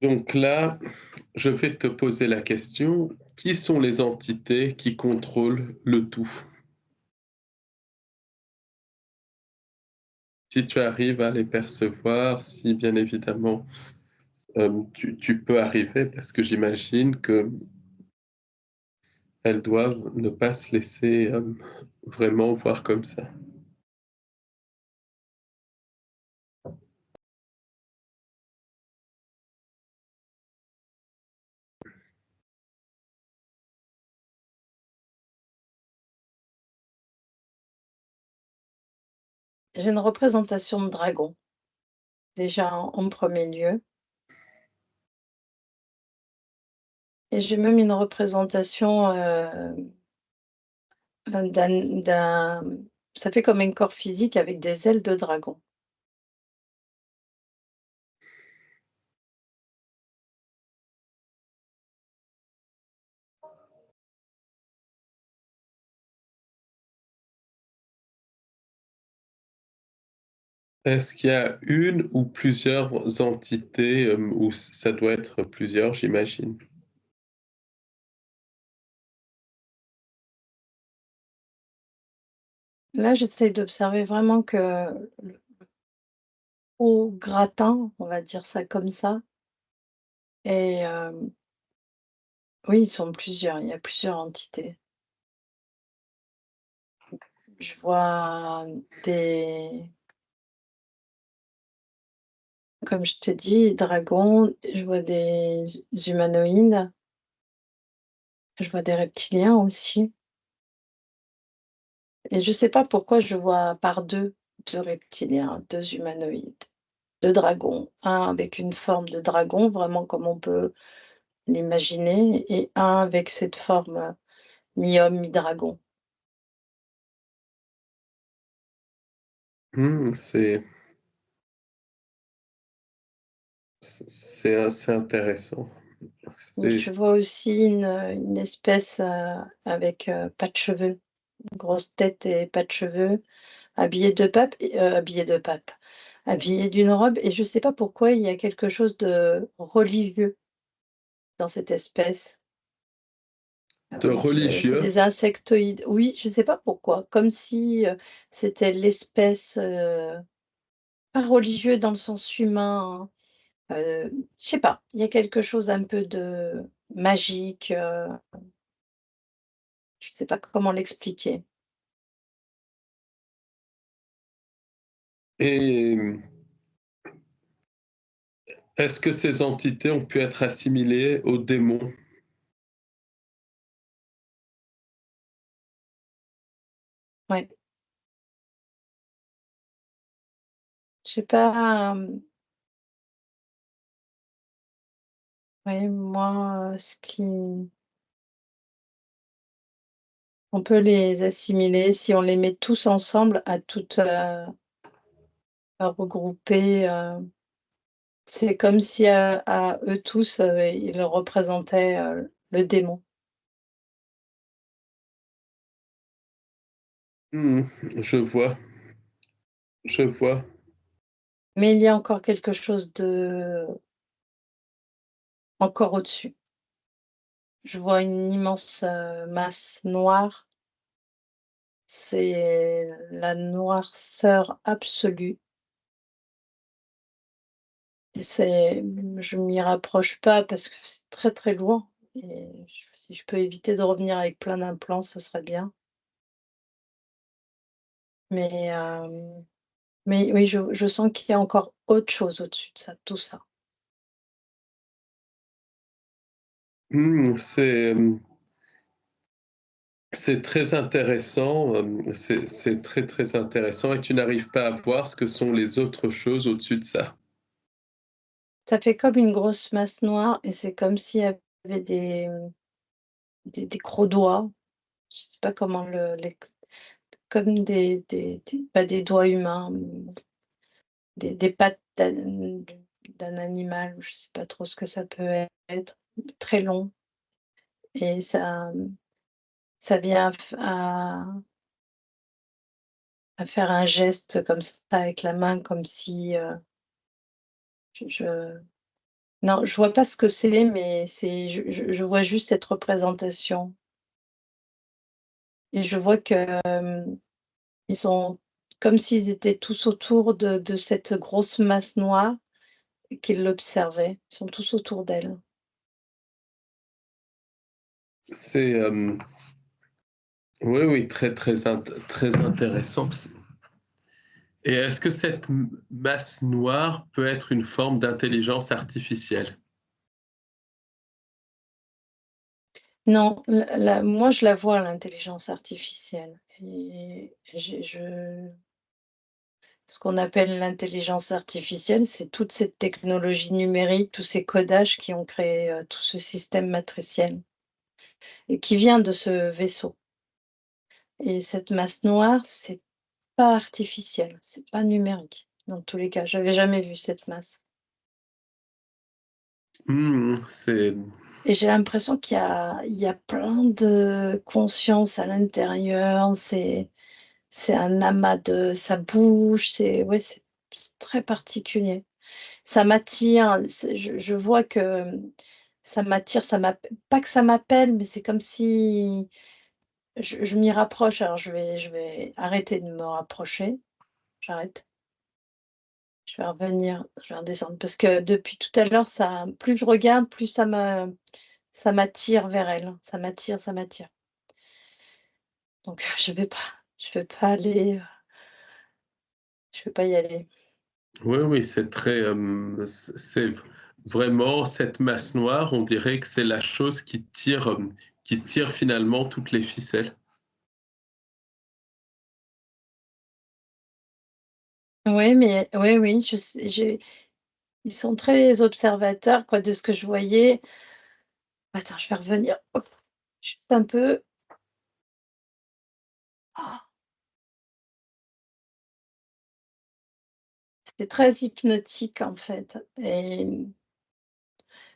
Donc là, je vais te poser la question, qui sont les entités qui contrôlent le tout? Si tu arrives à les percevoir, si bien évidemment, tu peux arriver parce que j'imagine qu'elles doivent ne pas se laisser, vraiment voir comme ça. J'ai une représentation de dragon, déjà en 1er lieu. Et j'ai même une représentation, d'un ça fait comme un corps physique avec des ailes de dragon. Est-ce qu'il y a une ou plusieurs entités, ou ça doit être plusieurs, j'imagine? Là, j'essaie d'observer vraiment que le au gratin, on va dire ça comme ça et oui, ils sont plusieurs, il y a plusieurs entités. Je vois des comme je t'ai dit, dragons, je vois des humanoïdes, je vois des reptiliens aussi et je sais pas pourquoi je vois par 2, 2 reptiliens, 2 humanoïdes, 2 dragons, un avec une forme de dragon, vraiment comme on peut l'imaginer et un avec cette forme, mi-homme, mi-dragon. Mmh, c'est assez intéressant. C'est Je vois aussi une espèce, avec, pas de cheveux, une grosse tête et pas de cheveux, habillé d'une robe et je sais pas pourquoi il y a quelque chose de religieux dans cette espèce. de C'est religieux? des insectoïdes. Oui, je sais pas pourquoi, comme si, c'était l'espèce, pas religieux dans le sens humain, hein, je sais pas, il y a quelque chose un peu de magique, je sais pas comment l'expliquer. Et est-ce que ces entités ont pu être assimilées aux démons? Ouais, je sais pas, ouais, moi, ce qui on peut les assimiler si on les met tous ensemble à toutes, à regrouper, c'est comme si à eux tous, ils représentaient, le démon. Mmh, je vois, je vois. Mais il y a encore quelque chose de encore au-dessus. Je vois une immense, masse noire, c'est la noirceur absolue et je m'y rapproche pas parce que c'est très, très loin et si je peux éviter de revenir avec plein d'implants, ce serait bien. Mais, mais oui, je sens qu'il y a encore autre chose au-dessus de ça, tout ça. Mmh, c'est très intéressant, c'est très, très intéressant et tu n'arrives pas à voir ce que sont les autres choses au-dessus de ça. Ça fait comme une grosse masse noire et c'est comme s'il y avait des gros doigts, je sais pas comment comme pas des doigts humains, des pattes d'un animal, je sais pas trop ce que ça peut être, très long et ça vient à faire un geste comme ça avec la main, comme si, je non, je vois pas ce que c'est, mais c'est je vois juste cette représentation et je vois que, ils sont comme s'ils étaient tous autour de cette grosse masse noire et qu'ils l'observaient. Ils sont tous autour d'elle. C'est, oui, oui, très, très intéressant. Et est-ce que cette masse noire peut être une forme d'intelligence artificielle? Non, la moi je la vois l'intelligence artificielle et je ce qu'on appelle l'intelligence artificielle, c'est toute cette technologie numérique, tous ces codages qui ont créé, tout ce système matriciel et qui vient de ce vaisseau et cette masse noire, c'est pas artificiel, c'est pas numérique, dans tous les cas. J'avais jamais vu cette masse Mmh, c'est et j'ai l'impression qu'il y a plein de conscience à l'intérieur, c'est un amas de ça bouge, c'est ouais, c'est très particulier. Ça m'attire, je vois que, ça m'attire, pas que ça m'appelle, mais c'est comme si je m'y rapproche. Alors je vais arrêter de me rapprocher, j'arrête. Je vais redescendre parce que depuis tout à l'heure, plus je regarde, plus ça m'attire vers elle. Ça m'attire. Donc je vais pas aller, je vais pas y aller. Oui, oui, c'est très, c'est vraiment cette masse noire, on dirait que c'est la chose qui tire finalement toutes les ficelles. Oui, mais oui, oui, je sais, ils sont très observateurs, quoi, de ce que je voyais. Attends, je vais revenir, hop, juste un peu. Ah, c'est très hypnotique, en fait, et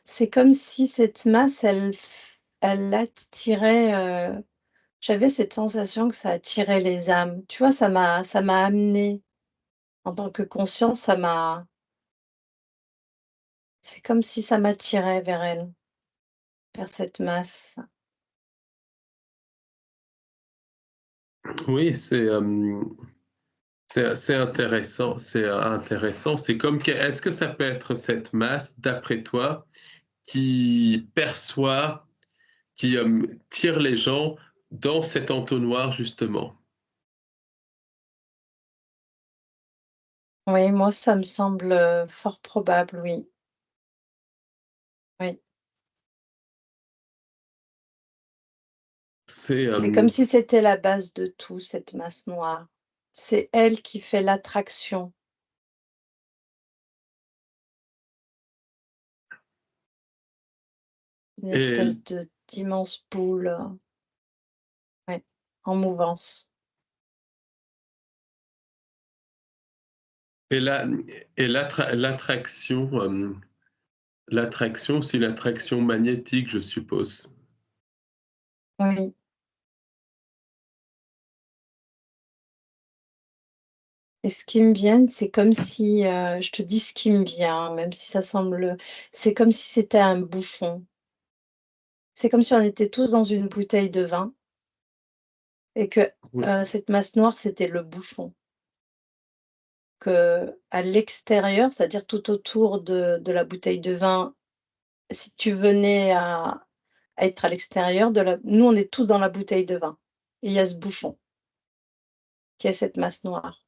c'est comme si cette masse, elle attirait, j'avais cette sensation que ça attirait les âmes. Tu vois, ça m'a amenée en tant que conscience, c'est comme si ça m'attirait vers elle, vers cette masse. Oui, c'est intéressant, c'est intéressant. C'est comme que est-ce que ça peut être cette masse, d'après toi, qui perçoit, qui, tire les gens dans cet entonnoir justement? Oui, moi, ça me semble, fort probable, oui. Oui. C'est, C'est comme si c'était la base de tout, cette masse noire. C'est elle qui fait l'attraction, une et espèce d'immense boule, ouais, en mouvance. et la et l'attraction, l'attraction, c'est l'attraction magnétique, je suppose? Oui. Et ce qui me vient, c'est comme si, je te dis ce qui me vient, même si ça semble, c'est comme si c'était un bouchon. C'est comme si on était tous dans une bouteille de vin et que, Oui, cette masse noire, c'était le bouchon. Que à l'extérieur, c'est-à-dire tout autour de la bouteille de vin, si tu venais à être à l'extérieur de la nous, on est tous dans la bouteille de vin et il y a ce bouchon qui est cette masse noire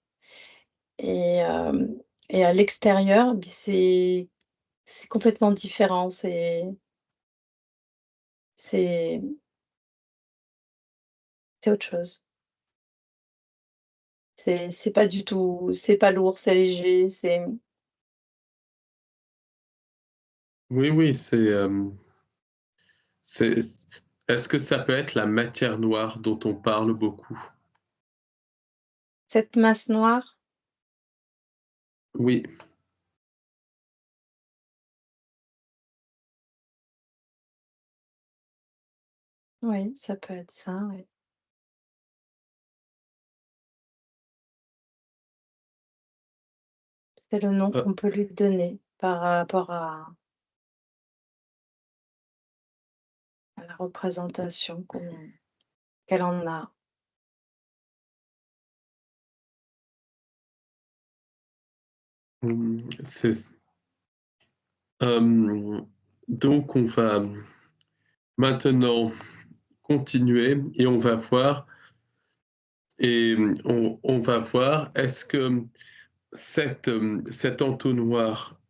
et et à l'extérieur, beh, c'est complètement différent. C'est c'est autre chose. C'est pas du tout, c'est pas lourd, c'est léger, oui, oui, c'est est-ce que ça peut être la matière noire dont on parle beaucoup? cette masse noire, Oui, oui, ça peut être ça, oui. C'est le nom heu, qu'on peut lui donner par rapport à la représentation qu'elle en a. c'est hem, donc on va maintenant continuer et on va voir et on va voir est-ce que cet entonnoir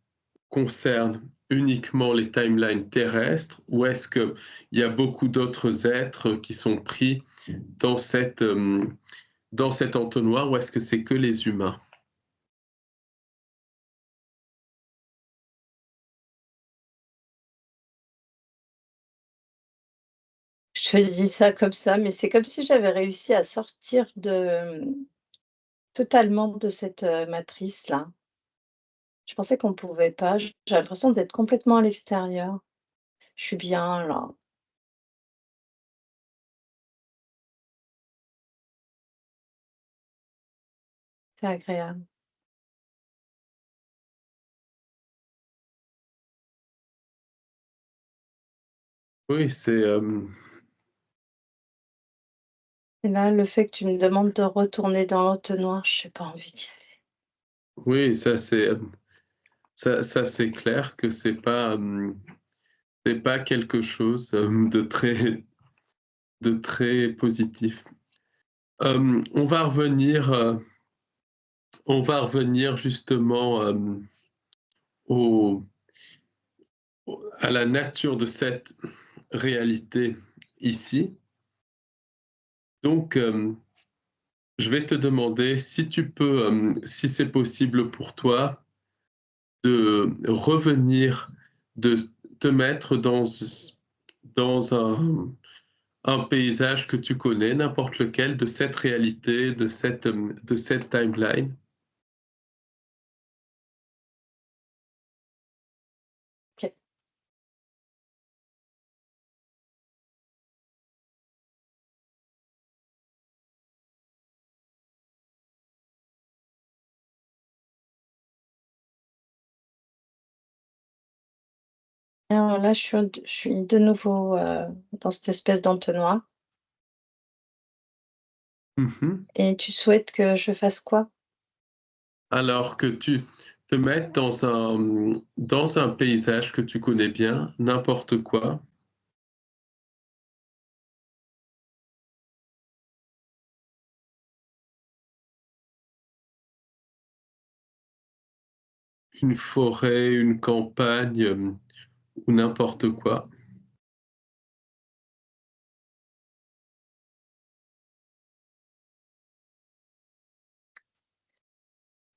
concerne uniquement les timelines terrestres ou est-ce qu'il y a beaucoup d'autres êtres qui sont pris dans dans cet entonnoir ou est-ce que c'est que les humains? Je te dis ça comme ça, mais c'est comme si j'avais réussi à sortir totalement de cette, matrice-là. Je pensais qu'on pouvait pas, j'ai l'impression d'être complètement à l'extérieur. Je suis bien là, c'est agréable. Oui, c'est Et là, le fait que tu me demandes de retourner dans l'entonnoir, j'ai pas envie d'y aller. oui, ça c'est clair que c'est pas quelque chose de très positif. On va revenir, justement au, à la nature de cette réalité ici. Donc, je vais te demander si tu peux, si c'est possible pour toi, de revenir, de te mettre dans un paysage que tu connais, n'importe lequel, de cette réalité, de cette timeline. Ok. Alors là, je suis de nouveau dans cette espèce d'entonnoir. Mhm. Et tu souhaites que je fasse quoi? Alors que tu te mettes dans un paysage que tu connais bien, n'importe quoi, une forêt, une campagne, ou n'importe quoi.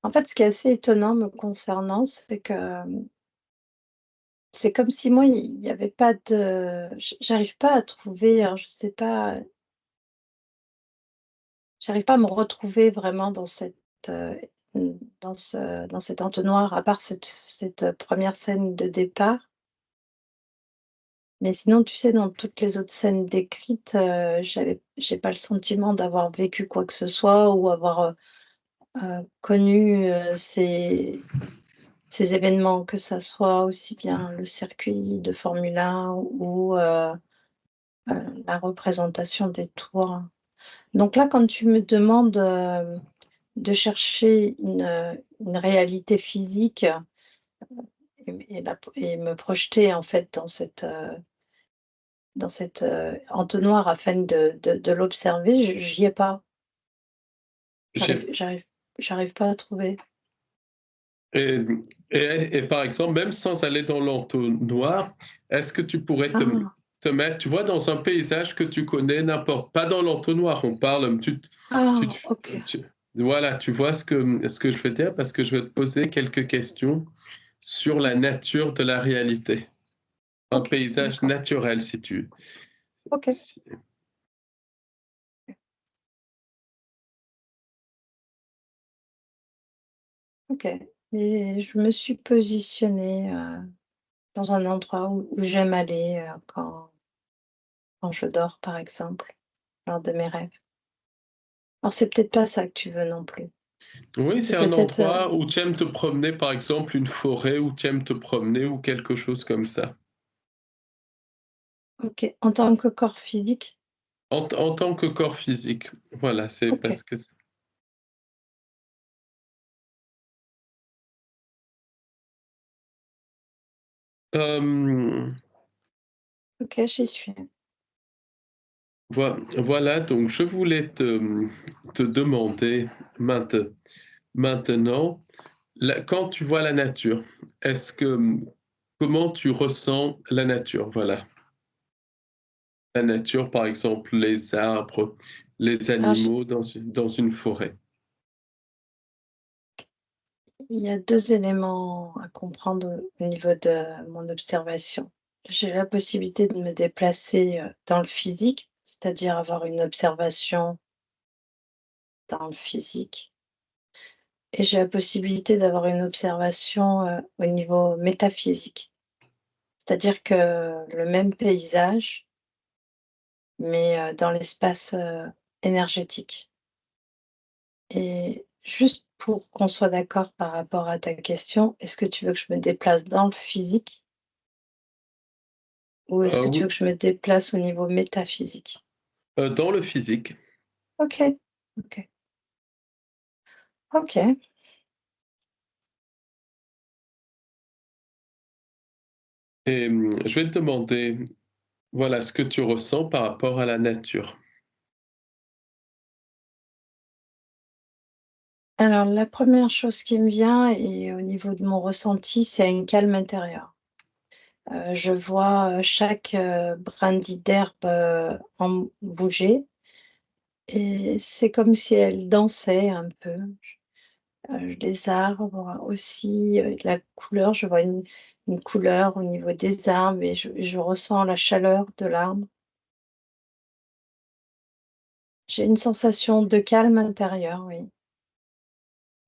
En fait, ce qui est assez étonnant me concernant, c'est que c'est comme si moi, il n'y avait pas de... J'arrive pas à trouver, alors je sais pas, j'arrive pas à me retrouver vraiment dans dans cet entonnoir, à part cette première scène de départ. Mais sinon, tu sais, dans toutes les autres scènes décrites, j'ai pas le sentiment d'avoir vécu quoi que ce soit ou avoir connu ces événements, que ça soit aussi bien le circuit de Formule 1 ou la représentation des tours. Donc là, quand tu me demandes de chercher une réalité physique et me projeter en fait dans cette entonnoir afin de l'observer, j'y ai pas. J'arrive J'ai- j'arrive j'arrive pas à trouver. Et, et par exemple, même sans aller dans l'entonnoir, est-ce que tu pourrais Ah! te mettre, tu vois, dans un paysage que tu connais, n'importe, pas dans l'entonnoir, on parle, tu, Ah! OK. tu- voilà, tu vois ce que je veux dire, parce que je vais te poser quelques questions sur la nature de la réalité. Un OK, paysage d'accord. naturel, OK, si- OK. Et je me suis positionnée, dans un endroit où j'aime aller, quand je dors, par exemple, lors de mes rêves. Alors c'est peut-être pas ça que tu veux non plus. Oui, C'est c'est un peut-être, endroit où tu aimes te promener, par exemple, une forêt où tu aimes te promener ou quelque chose comme ça. OK, en tant que corps physique? En tant que corps physique. Voilà, c'est OK, parce que hem, OK, j'y suis. voilà, donc je voulais te demander maintenant, quand tu vois la nature, est-ce que, comment tu ressens la nature? Voilà. La nature, par exemple, les arbres, les Alors j animaux dans une forêt. il y a 2 éléments à comprendre au niveau de mon observation. J'ai la possibilité de me déplacer, dans le physique, c'est-à-dire avoir une observation dans le physique, et j'ai la possibilité d'avoir une observation, au niveau métaphysique. C'est-à-dire que le même paysage, mais, dans l'espace, énergétique. Et juste pour qu'on soit d'accord par rapport à ta question, est-ce que tu veux que je me déplace dans le physique Ou est-ce que tu Oui, veux que je me déplace au niveau métaphysique? dans le physique. OK, OK, OK. Et je vais te demander, voilà, ce que tu ressens par rapport à la nature. Alors la première chose qui me vient et au niveau de mon ressenti, c'est un calme intérieur. Je vois, chaque, brindille d'herbe, en bouger et c'est comme si elle dansait un peu. Les arbres aussi, la couleur, je vois une couleur au niveau des arbres et je ressens la chaleur de l'arbre. J'ai une sensation de calme intérieur, oui,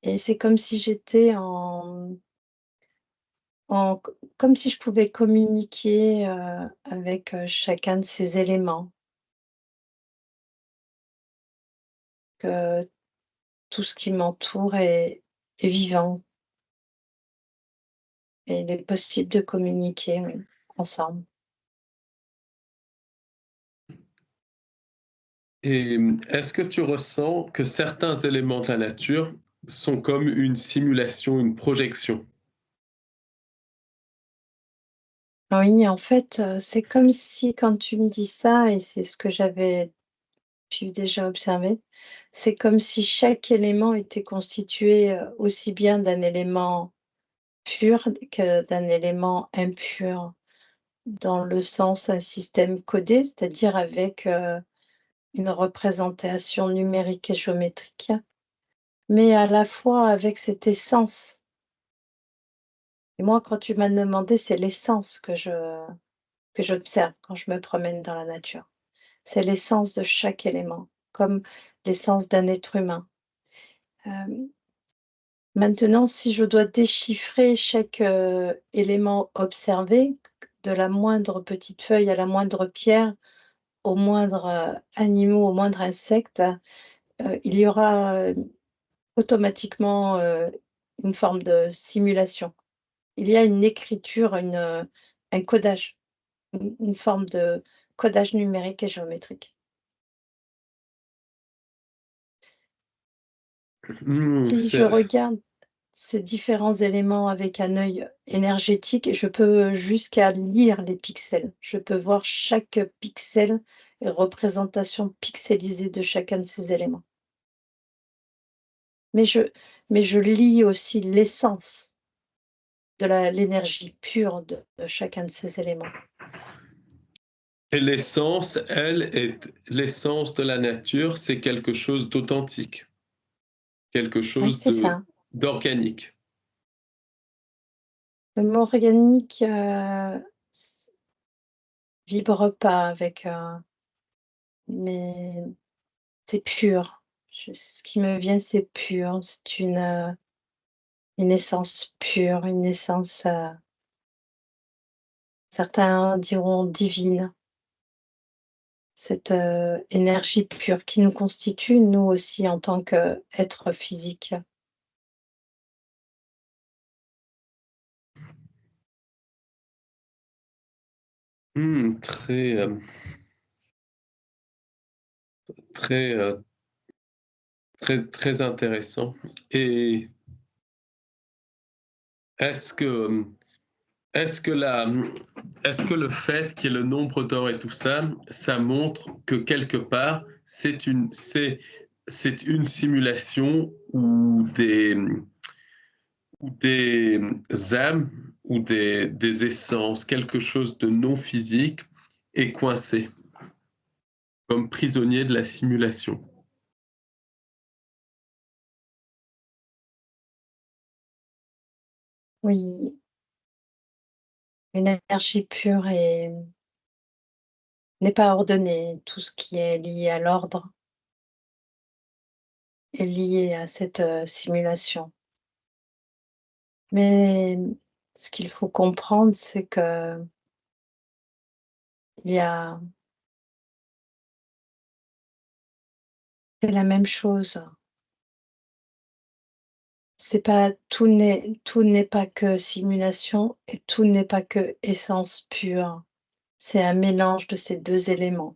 et c'est comme si j'étais en comme si je pouvais communiquer, avec, chacun de ces éléments, que tout ce qui m'entoure est vivant et il est possible de communiquer, oui, ensemble. Et est-ce que tu ressens que certains éléments de la nature sont comme une simulation, une projection? Oui, en fait, c'est comme si quand tu me dis ça et c'est ce que j'avais pu déjà observer, c'est comme si chaque élément était constitué, aussi bien d'un élément pur que d'un élément impur, dans le sens un système codé, c'est-à-dire avec, une représentation numérique et géométrique, mais à la fois avec cette essence. Et moi, quand tu m'as demandé, c'est l'essence que j'observe quand je me promène dans la nature. C'est l'essence de chaque élément, comme l'essence d'un être humain. Hem, Maintenant, si je dois déchiffrer chaque, élément observé, de la moindre petite feuille à la moindre pierre, au moindre, animaux, au moindre insecte, il y aura, automatiquement, une forme de simulation. Il y a une écriture, un codage, une forme de codage numérique et géométrique. Si je C'est regarde ces différents éléments avec un œil énergétique, je peux jusqu'à lire les pixels. Je peux voir chaque pixel et représentation pixelisée de chacun de ces éléments. Mais je mais je lis aussi l'essence de l'énergie pure de chacun de ces éléments. et l'essence, elle, est l'essence de la nature, c'est quelque chose d'authentique, quelque Oui, chose c'est de ça. d'organique. Le mot organique, s vibre pas avec, mais c'est pur. Je Ce qui me vient, c'est pur. C'est une essence pure, une essence, certains diront divine. Cette, énergie pure qui nous constitue, nous aussi, en tant qu'êtres physiques. Très, très, très, très intéressant. Et est-ce que, est-ce que la est-ce que le fait qu'il y ait le nombre d'or et tout ça, ça montre que quelque part, c'est une simulation ou des âmes ou des essences, quelque chose de non physique est coincé, comme prisonnier de la simulation? Oui, l'énergie pure n'est pas ordonnée. Tout ce qui est lié à l'ordre est lié à cette, simulation. Mais ce qu'il faut comprendre, c'est qu'il y a c'est la même chose. C'est pas tout n'est pas que simulation et tout n'est pas que essence pure. C'est un mélange de ces 2 éléments.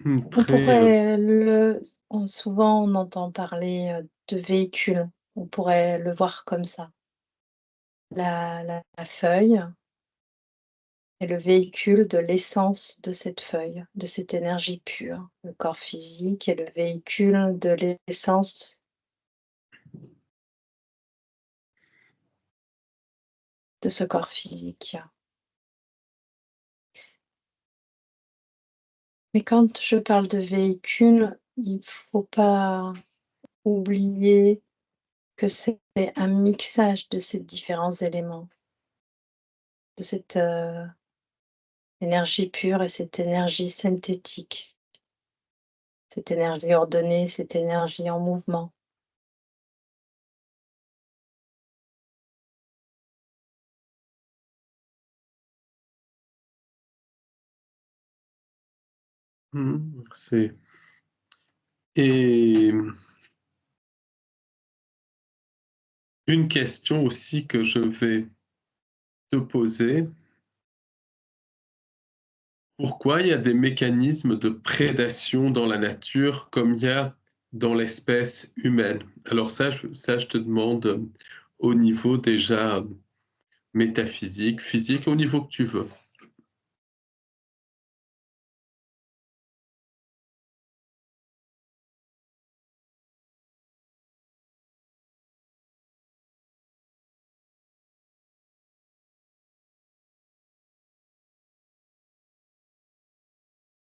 On Très, pourrait souvent on entend parler, de véhicules. On pourrait le voir comme ça. La feuille est le véhicule de l'essence de cette feuille, de cette énergie pure. Le corps physique est le véhicule de l'essence de ce corps physique. Mais quand je parle de véhicule, il faut pas oublier que c'est un mixage de ces différents éléments, de cette, énergie pure et cette énergie synthétique, cette énergie ordonnée, cette énergie en mouvement. c'est et une question aussi que je vais te poser, pourquoi il y a des mécanismes de prédation dans la nature comme il y a dans l'espèce humaine? Alors ça, je te demande au niveau déjà métaphysique, physique, au niveau que tu veux.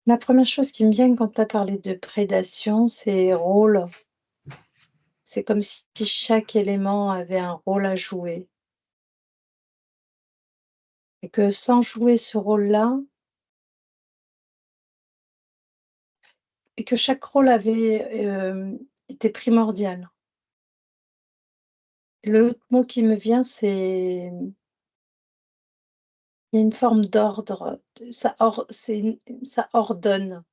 La première chose qui me vient quand tu as parlé de prédation, c'est rôle. C'est comme si chaque élément avait un rôle à jouer et que sans jouer ce rôle-là et que chaque rôle était primordial. L'autre mot qui me vient, c'est il y a une forme d'ordre, ça ordonne,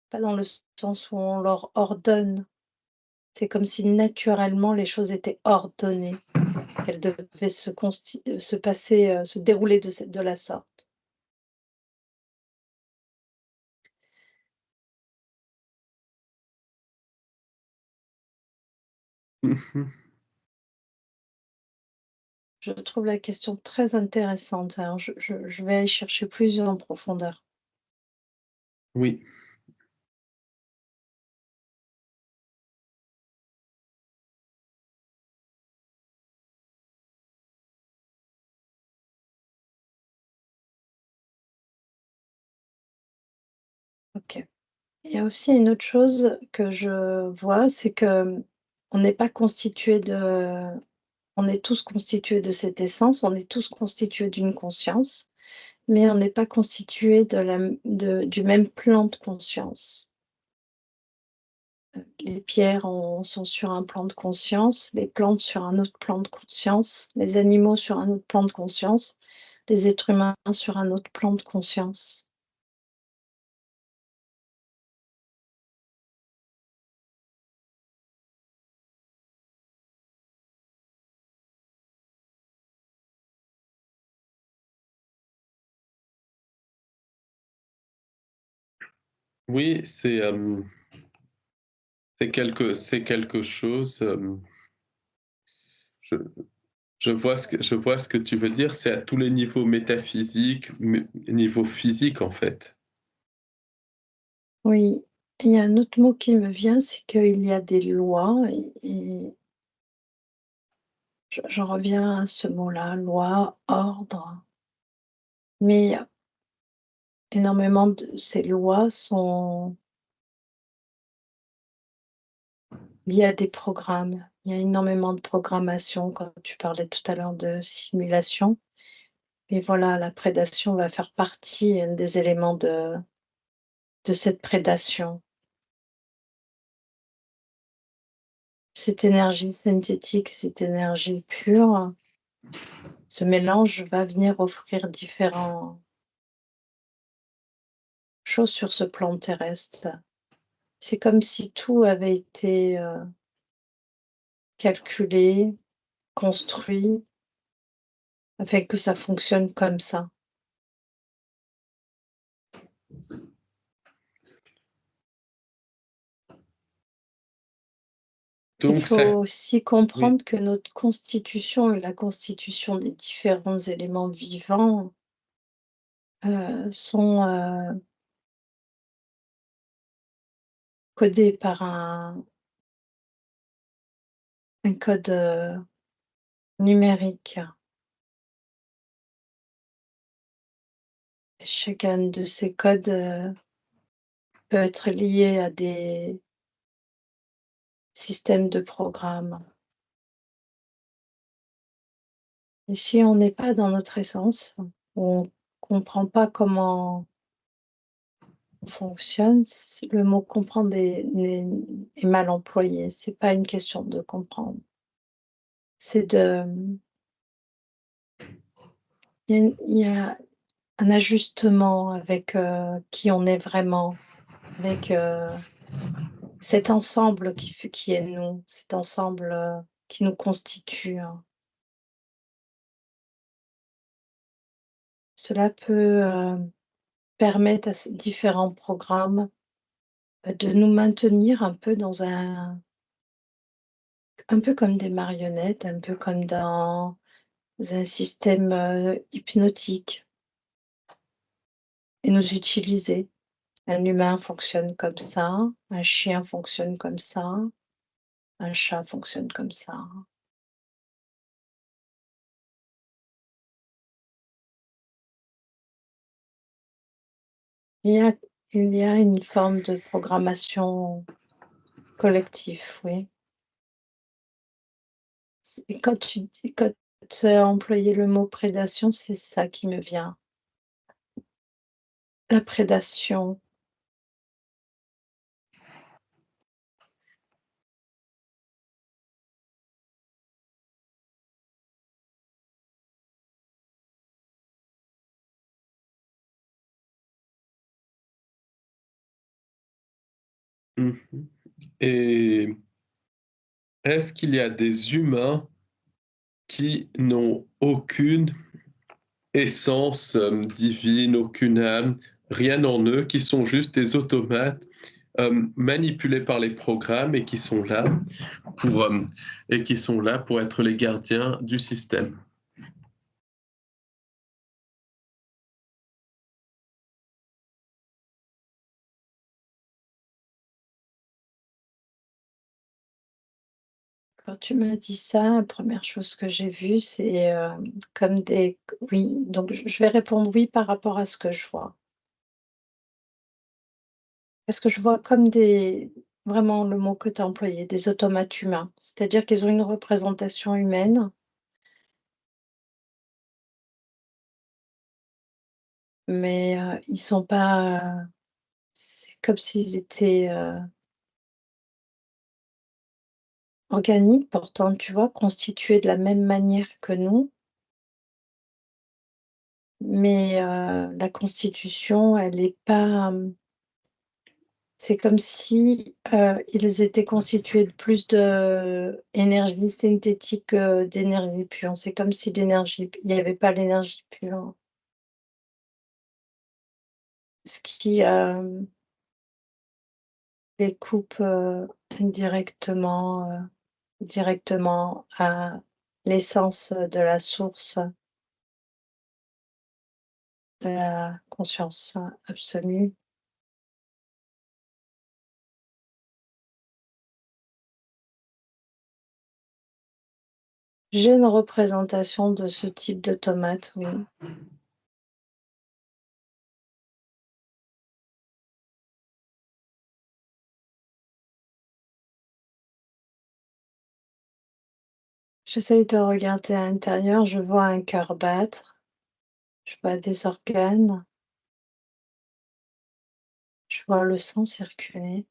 pas dans le sens où on leur ordonne. C'est comme si naturellement les choses étaient ordonnées, qu'elles devaient se passer, se dérouler de la sorte. Mhm. Je trouve la question très intéressante, alors je vais aller chercher plus en profondeur. Oui, OK. Il y a aussi une autre chose que je vois, c'est que on n'est pas constitué de on est tous constitués de cette essence, on est tous constitués d'une conscience, mais on n'est pas constitués du même plan de conscience. Les pierres sont sur un plan de conscience, les plantes sur un autre plan de conscience, les animaux sur un autre plan de conscience, les êtres humains sur un autre plan de conscience. oui, c'est quelque chose. Je, je vois ce que tu veux dire. C'est à tous les niveaux métaphysiques, niveau physique en fait. Oui, il y a un autre mot qui me vient, c'est qu'il y a des lois et j'en reviens à ce mot-là, loi, ordre. Mais énormément de ces lois sont liées à des programmes. Il y a énormément de programmation, quand tu parlais tout à l'heure de simulation. Et voilà, la prédation va faire partie, des éléments de cette prédation. Cette énergie synthétique, cette énergie pure, ce mélange va venir offrir différentes choses sur ce plan terrestre. C'est comme si tout avait été, calculé, construit, afin que ça fonctionne comme ça. Il Donc, faut aussi oui. comprendre que notre constitution et la constitution des différents éléments vivants sont codés par un code numérique. Et chacun de ces codes peut être lié à des systèmes de programmes. Et si on n'est pas dans notre essence, on ne comprend pas comment on fonctionne, le mot comprendre est mal employé. C'est pas une question de comprendre. C'est de, il y a un ajustement avec qui on est vraiment, avec cet ensemble qui est nous, cet ensemble qui nous constitue, hein. Cela peut permettre à ces différents programmes de nous maintenir un peu un peu comme des marionnettes, un peu comme dans un système hypnotique, et nous utiliser. Un humain fonctionne comme ça, un chien fonctionne comme ça, un chat fonctionne comme ça. Il y a, il y a une forme de programmation collective, oui. Et quand tu as employé le mot prédation, c'est ça qui me vient. La prédation. Mhm. Et est-ce qu'il y a des humains qui n'ont aucune essence divine, aucune âme, rien en eux, qui sont juste des automates manipulés par les programmes et qui sont là pour être les gardiens du système. Quand tu m'as dit ça, la première chose que j'ai vue, c'est comme des... Oui, donc je vais répondre oui par rapport à ce que je vois. Parce que je vois comme des... Vraiment le mot que tu as employé, des automates humains. C'est-à-dire qu'ils ont une représentation humaine, mais ils sont pas... c'est comme s'ils étaient organiques, pourtant, tu vois, constitués de la même manière que nous. Mais la constitution, elle n'est pas... c'est comme si ils étaient constitués de plus d'énergie synthétique que d'énergie pure. C'est comme si l'énergie, il n'y avait pas l'énergie pure. Ce qui les coupe indirectement, directement à l'essence de la source de la conscience absolue. J'ai une représentation de ce type de tomate, oui. J'essaye de regarder à l'intérieur, je vois un cœur battre, je vois des organes, je vois le sang circuler.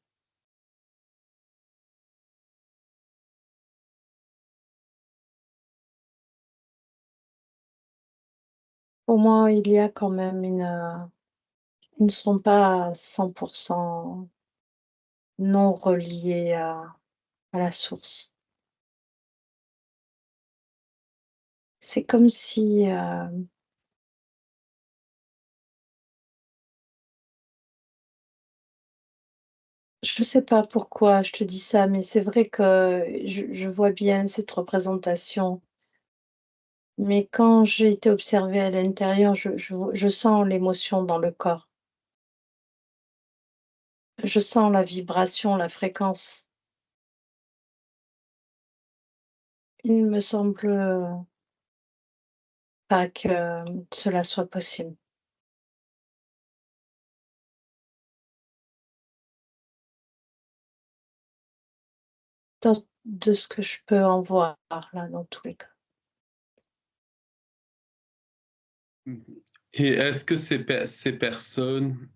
Pour moi, il y a quand même ils ne sont pas à 100% non reliés à la source. c'est comme si, je ne sais pas pourquoi je te dis ça, mais c'est vrai que je vois bien cette représentation. Mais quand j'ai été observée à l'intérieur, je sens l'émotion dans le corps. Je sens la vibration, la fréquence. Il ne me semble pas que cela soit possible. De ce que je peux en voir là, dans tous les cas. Mhm. Et est-ce que ces personnes,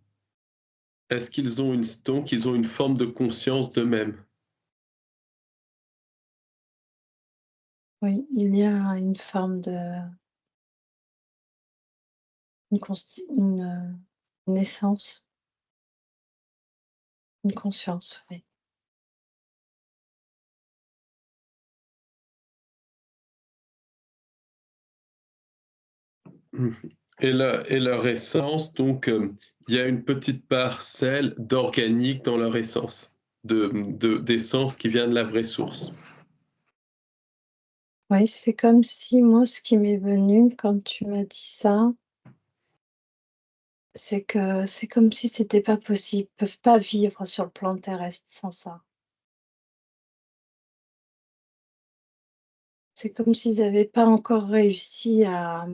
est-ce qu'ils ont donc ils ont une forme de conscience d'eux-mêmes? Oui, il y a une forme de une essence, une conscience, oui. Mhm. Et leur essence, donc, il y a une petite parcelle d'organique dans leur essence, d'essence qui vient de la vraie source. Oui, c'est comme si moi, ce qui m'est venu quand tu m'as dit ça, c'est que c'est comme si c'était pas possible. Ils peuvent pas vivre sur le plan terrestre sans ça. C'est comme s'ils n'avaient pas encore réussi à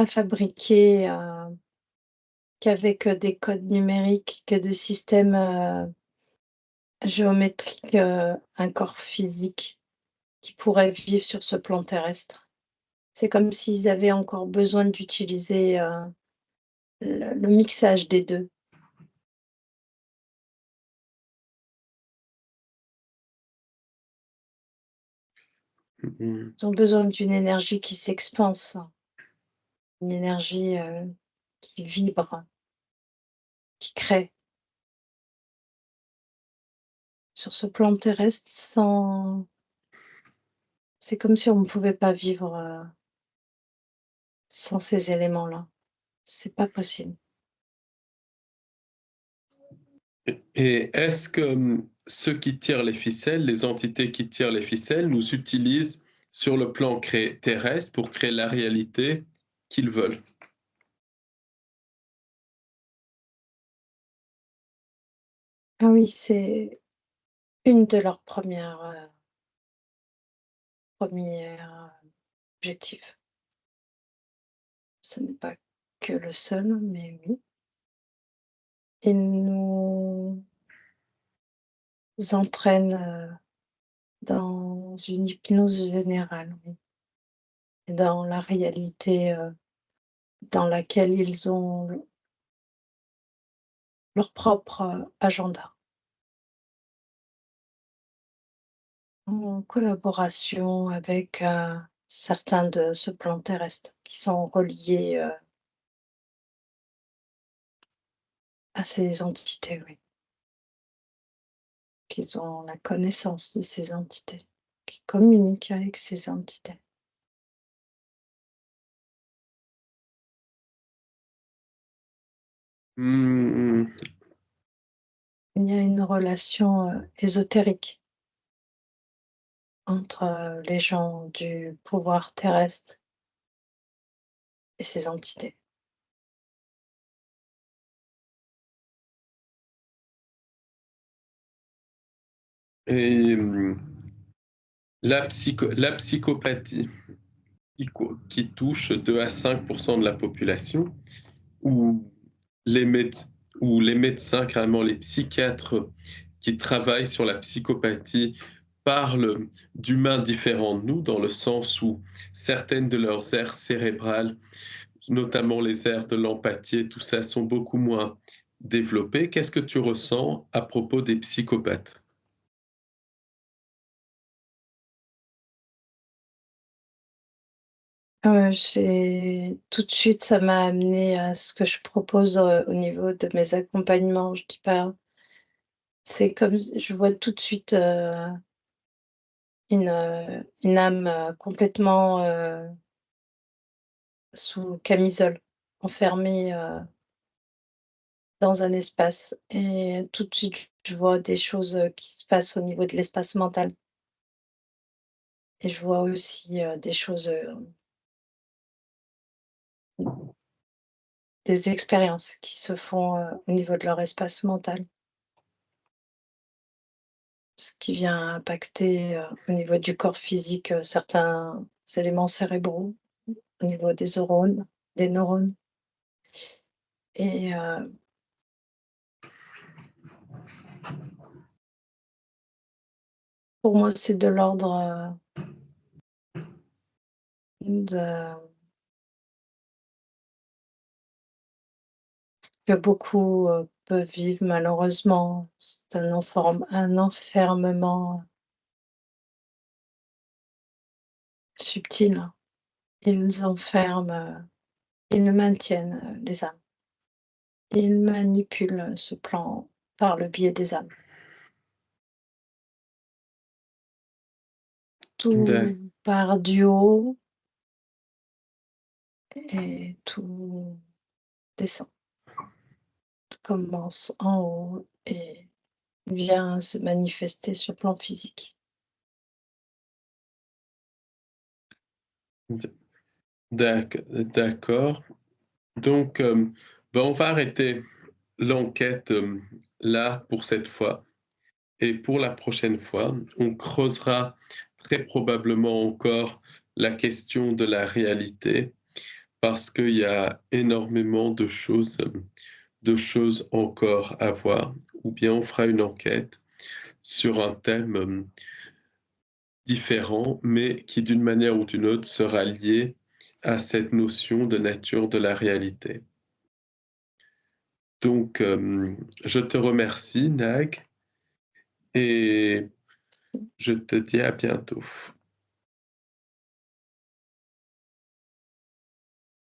fabriquer, qu'avec des codes numériques, que de systèmes géométriques, un corps physique qui pourrait vivre sur ce plan terrestre. C'est comme s'ils avaient encore besoin d'utiliser le mixage des deux. Mhm. Ils ont besoin d'une énergie qui s'expanse, une énergie qui vibre, qui crée. Sur ce plan terrestre, c'est comme si on ne pouvait pas vivre sans ces éléments-là. C'est pas possible. Et est-ce que ceux qui tirent les ficelles, les entités qui tirent les ficelles, nous utilisent sur le plan terrestre pour créer la réalité qu'ils veulent? Ah oui, c'est une de leurs premières objectifs. Ce n'est pas que le seul, mais oui. Ils nous entraînent dans une hypnose générale, oui, et dans la réalité dans laquelle ils ont leur propre agenda, en collaboration avec certains de ce plan terrestre qui sont reliés à ces entités, oui, qu'ils ont la connaissance de ces entités, qui communiquent avec ces entités. Hmm. Il y a une relation ésotérique entre les gens du pouvoir terrestre et ces entités. Et la psychopathie qui touche 2 à 5 de la population, où les, où les médecins, carrément les psychiatres qui travaillent sur la psychopathie, parlent d'humains différents de nous, dans le sens où certaines de leurs aires cérébrales, notamment les aires de l'empathie, et tout ça, sont beaucoup moins développées. Qu'est-ce que tu ressens à propos des psychopathes? J'ai tout de suite, ça m'a amené à ce que je propose au niveau de mes accompagnements. Je dis pas, c'est comme je vois tout de suite une âme complètement sous camisole, enfermée dans un espace. Et tout de suite, je vois des choses qui se passent au niveau de l'espace mental. Et je vois aussi des choses, des expériences qui se font au niveau de leur espace mental. Ce qui vient impacter au niveau du corps physique certains éléments cérébraux, au niveau des neurones. Et pour moi, c'est de l'ordre de que beaucoup peuvent vivre malheureusement. C'est un enfermement subtil. Ils enferment, ils maintiennent les âmes. Ils manipulent ce plan par le biais des âmes. D'ac- Tout part du haut et tout descend. Tout commence en haut et vient se manifester sur le plan physique. D'accord. Donc, ben, on va arrêter l'enquête là pour cette fois. Et pour la prochaine fois, on creusera très probablement encore la question de la réalité parce qu'il y a énormément de choses encore à voir. Ou bien on fera une enquête sur un thème différent, mais qui d'une manière ou d'une autre sera lié à cette notion de nature de la réalité. Donc, je te remercie, Nag, et je te dis à bientôt.